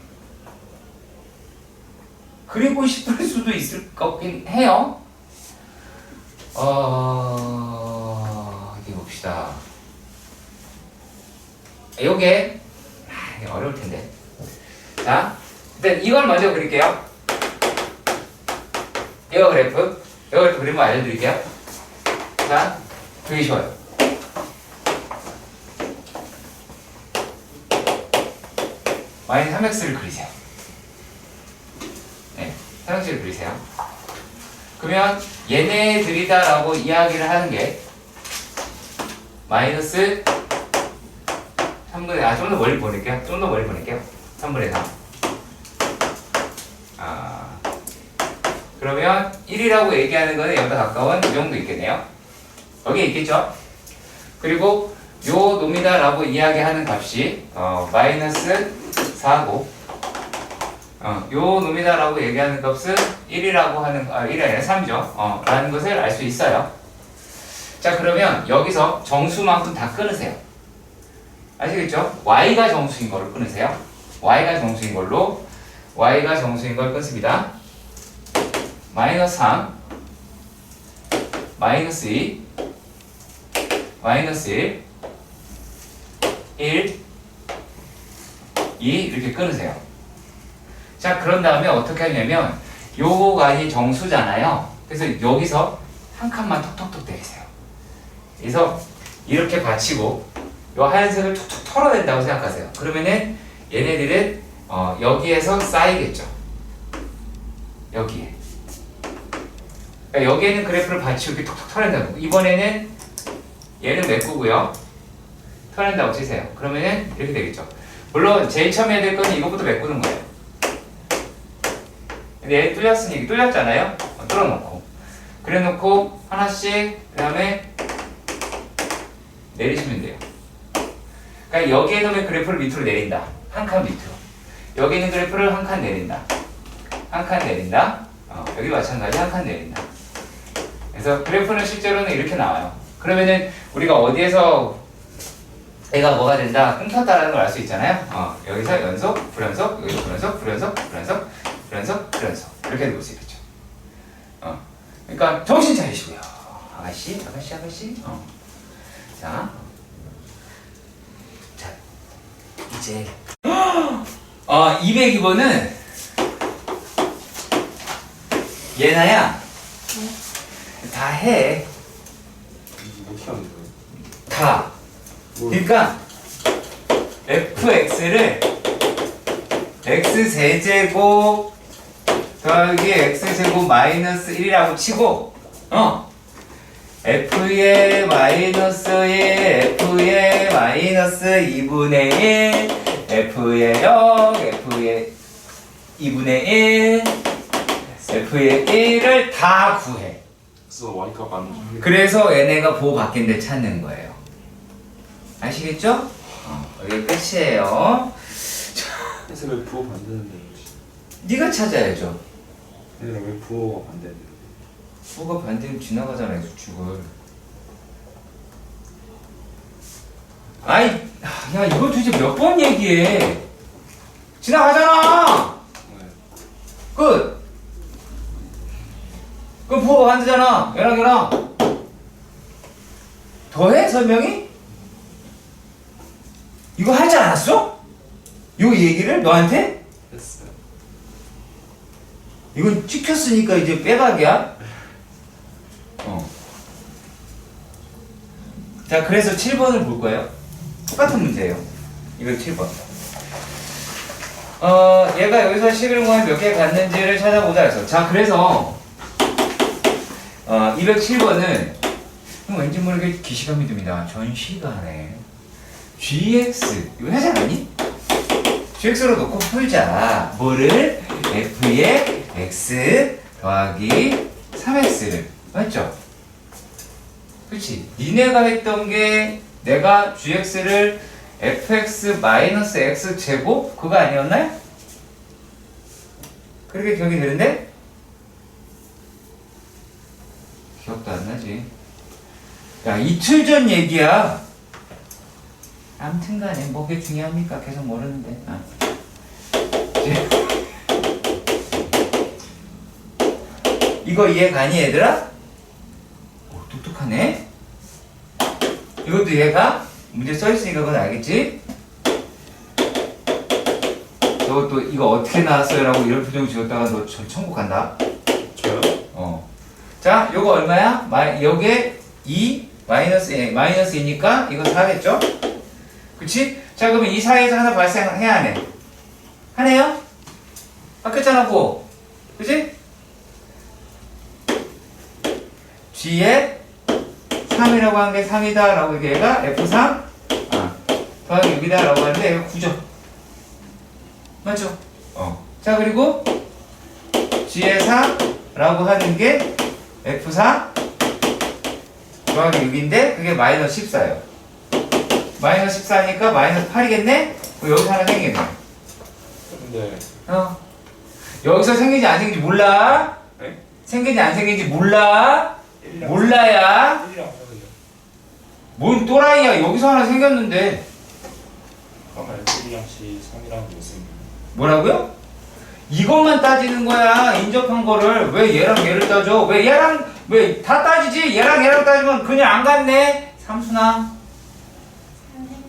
그리고 싶을 수도 있을 거긴 해요. 어디 봅시다. 요게 어려울 텐데. 자, 일단 이걸 먼저 그릴게요. 이거 그래프 그리면 알려드릴게요. 자, 되게 쉬워요. 마이너스 3x를 그리세요. 네, 3x를 그리세요. 그러면 얘네들이다라고 이야기를 하는 게 마이너스 3분의 좀 더 멀리 보낼게요. 3분의 3. 그러면 1이라고 얘기하는 거는 여기다 가까운 이 정도 있겠네요. 여기 있겠죠? 그리고 요 놈이다 라고 이야기하는 값이 마이너스 4고 요 놈이다 라고 얘기하는 값은 1이라고 하는 1이 아니라 3이죠. 라는 것을 알 수 있어요. 자, 그러면 여기서 정수만큼 다 끊으세요. 아시겠죠? y가 정수인 걸로 끊으세요. y가 정수인 걸 끊습니다. 마이너스 3 마이너스 2 마이너스 1 2 이렇게 끊으세요. 자, 그런 다음에 어떻게 하냐면 요거가 이 정수잖아요. 그래서 여기서 한 칸만 톡톡톡 때리세요. 그래서 이렇게 받치고 요 하얀색을 툭툭 털어낸다고 생각하세요. 그러면은 얘네들은 여기에서 쌓이겠죠. 여기에. 그러니까 여기에는 그래프를 받치고 이렇게 톡톡 털어낸다고. 이번에는 얘는 메꾸고요. 털어낸다고 치세요. 그러면은 이렇게 되겠죠. 물론 제일 처음 해야 될 거는 이것부터 메꾸는 거예요. 근데 얘 뚫렸잖아요. 뚫어놓고. 그래놓고 하나씩 그 다음에 내리시면 돼요. 그러니까 여기에 놓으면 그래프를 밑으로 내린다. 한 칸 밑으로. 여기 있는 그래프를 한 칸 내린다. 한 칸 내린다. 여기 마찬가지 한 칸 내린다. 그래서 그래프는 실제로는 이렇게 나와요. 그러면은 우리가 어디에서 얘가 뭐가 된다, 끊겼다라는 걸 알 수 있잖아요. 여기서 연속, 불연속, 여기서 불연속, 불연속, 불연속, 불연속, 불연속 이렇게 볼 수 있겠죠. 그러니까 정신 차리시고요. 아가씨. 자, 이제 202번은 얘나야 다 해. 어떻게 하는 거예요? 다. 그러니까 fx를 x세제곱 더하기 x제곱 마이너스 1이라고 치고 f의 마이너스 1, f의 마이너스 2분의 1, f의 0, f의 2분의 1, f의 1을 다 구해. 그래서 y값 안 줘. 그래서 얘네가 보호 받겠는데 찾는 거예요. 아시겠죠? 여기 끝이에요. 그래서 왜 부호 만드는데? 네가 찾아야죠. 얘들아 왜 부호가 반대인데? 부호가 반대면 지나가잖아요, 수축을. 아이, 야, 이거 도대체 몇 번 얘기해? 지나가잖아! 네. 끝! 그럼 부호가 반대잖아. 얘랑. 더해? 설명이? 이거 하지 않았어? 요 얘기를 너한테? 했어요. 이건 찍혔으니까 이제 빼박이야. 자, 그래서 7번을 볼 거예요. 똑같은 문제예요. 이거 7번. 얘가 여기서 11공을 몇 개 갔는지를 찾아보자 해서. 자, 그래서 207번은 왠지 모르게 기시감이 듭니다. 전 시간에 gx 이거 하지 않았니? gx로 놓고 풀자. 뭐를? f의 x 더하기 3x를 맞죠? 그치? 니네가 했던 게 내가 gx를 fx 마이너스 x 제곱 그거 아니었나요? 그렇게 기억이 되는데? 기억도 안 나지. 야, 이틀 전 얘기야. 아무튼 간에 뭐게 중요합니까? 계속 모르는데. 이거 이해 가니 얘들아? 오, 똑똑하네. 이것도 이해가? 문제 써있으니까 그건 알겠지? 저것도 이거 어떻게 나왔어요? 라고 이런 표정 지었다가 너 천국 간다. 저요? 자, 요거 얼마야? 요게 2 마이너스 2니까 이거 4겠죠? 그치? 자, 그러면 이 사이에서 하나 발생해야 하네. 하네요? 바뀌었잖아, 뭐. 그치? G에 3이라고 하는 게 3이다 라고 얘가 F3 더하기 6이다 라고 하는데 이거 9죠. 맞죠? 자, 그리고 G에 4 라고 하는 게 F4 더하기 6인데 그게 마이너스 14예요. 마이너스 14니까 마이너스 8이겠네? 여기서 하나 생기겠네. 근데 여기서 생긴지 안 생긴지 몰라? 네? 생긴지 안 생긴지 몰라? 몰라야? 1이랑 4거든요. 뭔 또라이야. 여기서 하나 생겼는데. 그러면 1이랑 C 3이랑 무슨 뭐라고요? 이것만 따지는 거야. 인접한 거를. 왜 얘랑 얘를 따져? 왜 얘랑 왜 다 따지지? 얘랑 따지면 그냥 안 갔네. 삼순아. 선생님.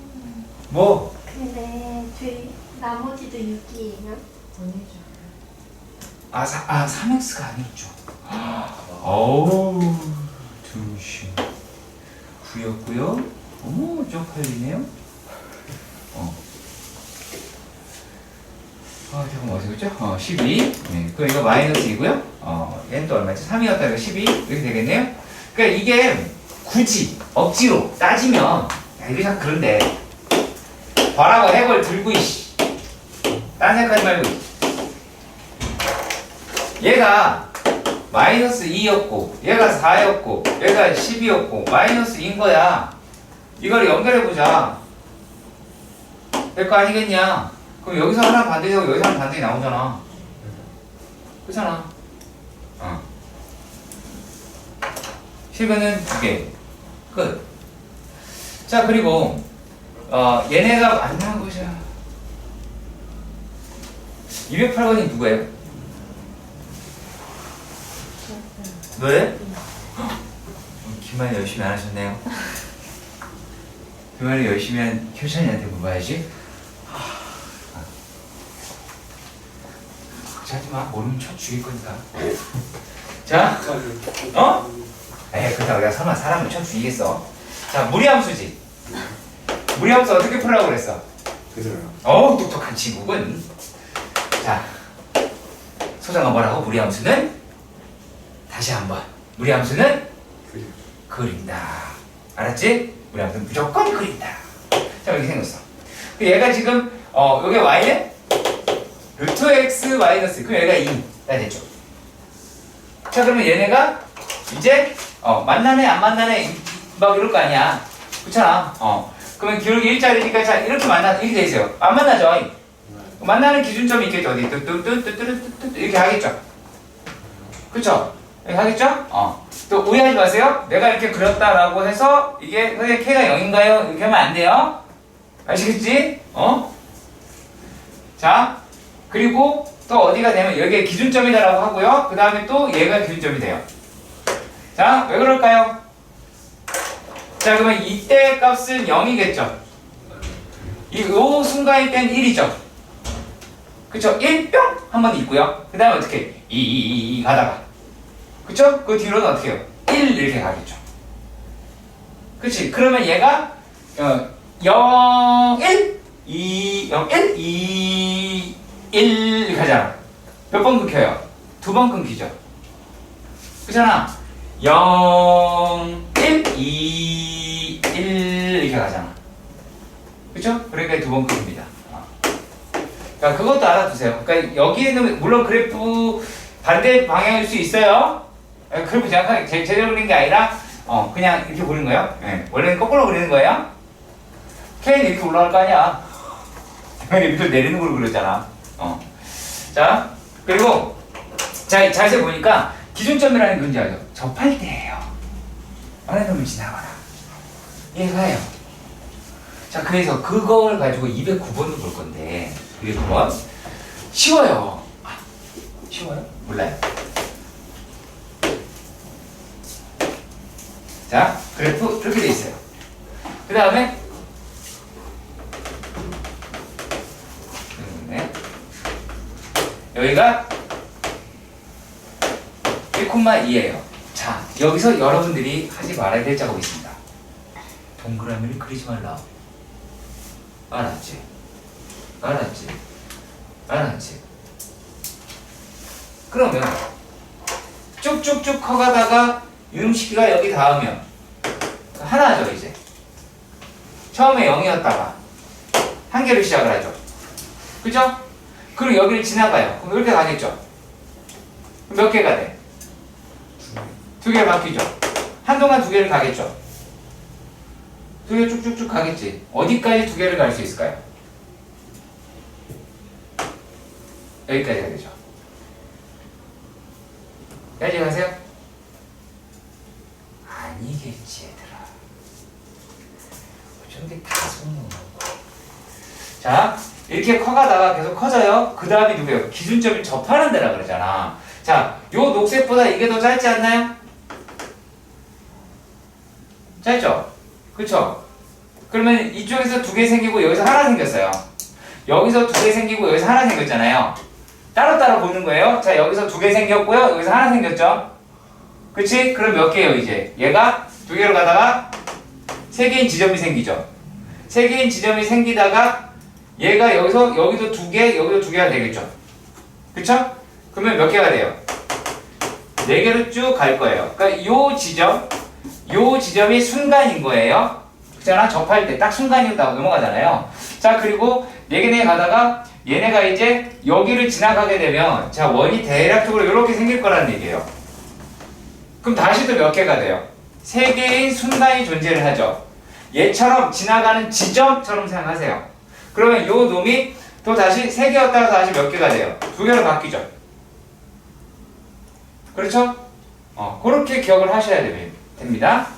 뭐? 근데 저희 나머지도 6이에요? 아 3x가 아니었죠. 어우 두시 9였고요. 어머 쪽팔리네요. 잠깐만 어디였죠? 12. 네, 그럼 이거 마이너스이고요. 얘는 또 얼마지? 3이었다. 이거 12 이렇게 되겠네요. 그러니까 이게 굳이 억지로 따지면 야, 이게 참 그런데 봐라고 해걸 들고 이씨. 딴 생각하지 말고. 얘가 마이너스 2였고 얘가 4였고 얘가 10이었고 마이너스 2인 거야. 이걸 연결해보자. 될 거 아니겠냐? 그럼 여기서 하나 반대되고 여기서 하나 반대 나오잖아. 그렇잖아. 실근은 2개. 끝. 자 그리고 얘네가 만난 거죠. 208번이 누구예요? 너예요? 김만희 열심히 안 하셨네요. 김만희 열심히 한 효찬이한테 물어봐야지. 하지마. 모르면 쳐 죽일 거니까. 자, 에이 그렇다고 내가 설마 사람을 쳐 죽이겠어. 자, 무리함수지. 무리함수 어떻게 풀라고 그랬어? 그대로요. 어우 똑똑한 친구군. 자, 소장아 뭐라고? 무리함수는 다시 한번. 무리함수는 그린다. 알았지? 무리함수는 무조건 그린다. 자, 이렇게 생겼어. 얘가 지금 여기 y는 루트 x 마이너스. 그럼 얘가 2. 다 됐죠? 자, 그러면 얘네가 이제 만나네 안 만나네 막 이럴 거 아니야. 그렇잖아. 그러면 기울기 1짜리니까 자 이렇게 이렇게 돼 있어요. 안 만나죠? 만나는 기준점이 있겠죠. 어디 뚜뚜뚜뚜뚜뚜 이렇게 하겠죠. 그쵸? 이렇게 하겠죠? 또 오해하지 마세요. 내가 이렇게 그렸다라고 해서 이게 선생님 k가 0인가요? 이렇게 하면 안 돼요. 아시겠지? 자, 그리고 또 어디가 되면 여기에 기준점이다라고 하고요. 그 다음에 또 얘가 기준점이 돼요. 자, 왜 그럴까요? 자, 그러면 이때 값은 0이겠죠. 요 순간일 땐 1이죠. 그쵸? 1뿅 한 번 있고요. 그 다음에 어떻게? 2 가다가. 그쵸? 그 뒤로는 어떻게 해요? 1 이렇게 가겠죠. 그치? 그러면 얘가 0, 1, 2, 0, 1, 2, 1 이렇게 하잖아. 몇 번 끊겨요? 2번 끊기죠. 그렇잖아. 0, 1, 2, 1 이렇게 가잖아. 그쵸? 그러니까 2번 끊깁니다. 그러니까 그것도 알아두세요. 그러니까 여기에는 물론 그래프 반대 방향일 수 있어요. 그래프 정확하게 제대로 그린 게 아니라 그냥 이렇게 그리는 거예요. 네. 원래는 거꾸로 그리는 거예요. K는 이렇게 올라갈 거 아니야. 당연히 밑으로 내리는 걸로 그렸잖아. 자, 그리고 자세히 보니까 기준점이라는 게 뭔지 알죠? 접할 때예요. 어느 놈을 지나거나 얘가요. 자, 그래서 그걸 가지고 209번을 볼 건데 209번 쉬워요. 쉬워요? 몰라요. 자, 그래프 이렇게 돼 있어요. 그 다음에 여기가 1,2예요. 자, 여기서 여러분들이 하지 말아야 될 작업이 있습니다. 동그라미를 그리지 말라. 알았지? 알았지? 알았지? 그러면 쭉쭉쭉 커가다가 유름시키가 여기 닿으면 하나죠 이제. 처음에 0이었다가 한 개로 시작을 하죠. 그죠? 그리고 여기를 지나가요. 그럼 이렇게 가겠죠? 몇 개가 돼? 두 개 바뀌죠. 한동안 두 개를 가겠죠. 두 개 쭉쭉쭉 가겠지. 어디까지 두 개를 갈 수 있을까요? 여기까지 가겠죠. 여기까지 가세요? 아니겠지 얘들아. 어쩐지 다 속는 거고. 자, 이렇게 커가다가 계속 커져요. 그 다음이 누구예요? 기준점을 접하는 데라 그러잖아. 자, 요 녹색보다 이게 더 짧지 않나요? 짧죠? 그쵸? 그러면 이쪽에서 두 개 생기고 여기서 하나 생겼어요. 여기서 두 개 생기고 여기서 하나 생겼잖아요. 따로따로 보는 거예요. 자, 여기서 두 개 생겼고요. 여기서 하나 생겼죠? 그치? 그럼 몇 개예요, 이제? 얘가 두 개로 가다가 세 개인 지점이 생기죠? 세 개인 지점이 생기다가 얘가 여기서 여기도 두 개, 여기도 두 개가 되겠죠? 그쵸? 그러면 몇 개가 돼요? 네 개로 쭉 갈 거예요. 그러니까 요 지점이 순간인 거예요. 그잖아? 접할 때 딱 순간이고 넘어가잖아요. 자, 그리고 네 개 가다가 얘네가 이제 여기를 지나가게 되면 자, 원이 대략적으로 이렇게 생길 거라는 얘기예요. 그럼 다시 또 몇 개가 돼요? 세 개인 순간이 존재를 하죠. 얘처럼 지나가는 지점처럼 생각하세요. 그러면 요 놈이 또 다시 세 개였다가 다시 몇 개가 돼요? 두 개로 바뀌죠. 그렇죠? 그렇게 기억을 하셔야 됩니다.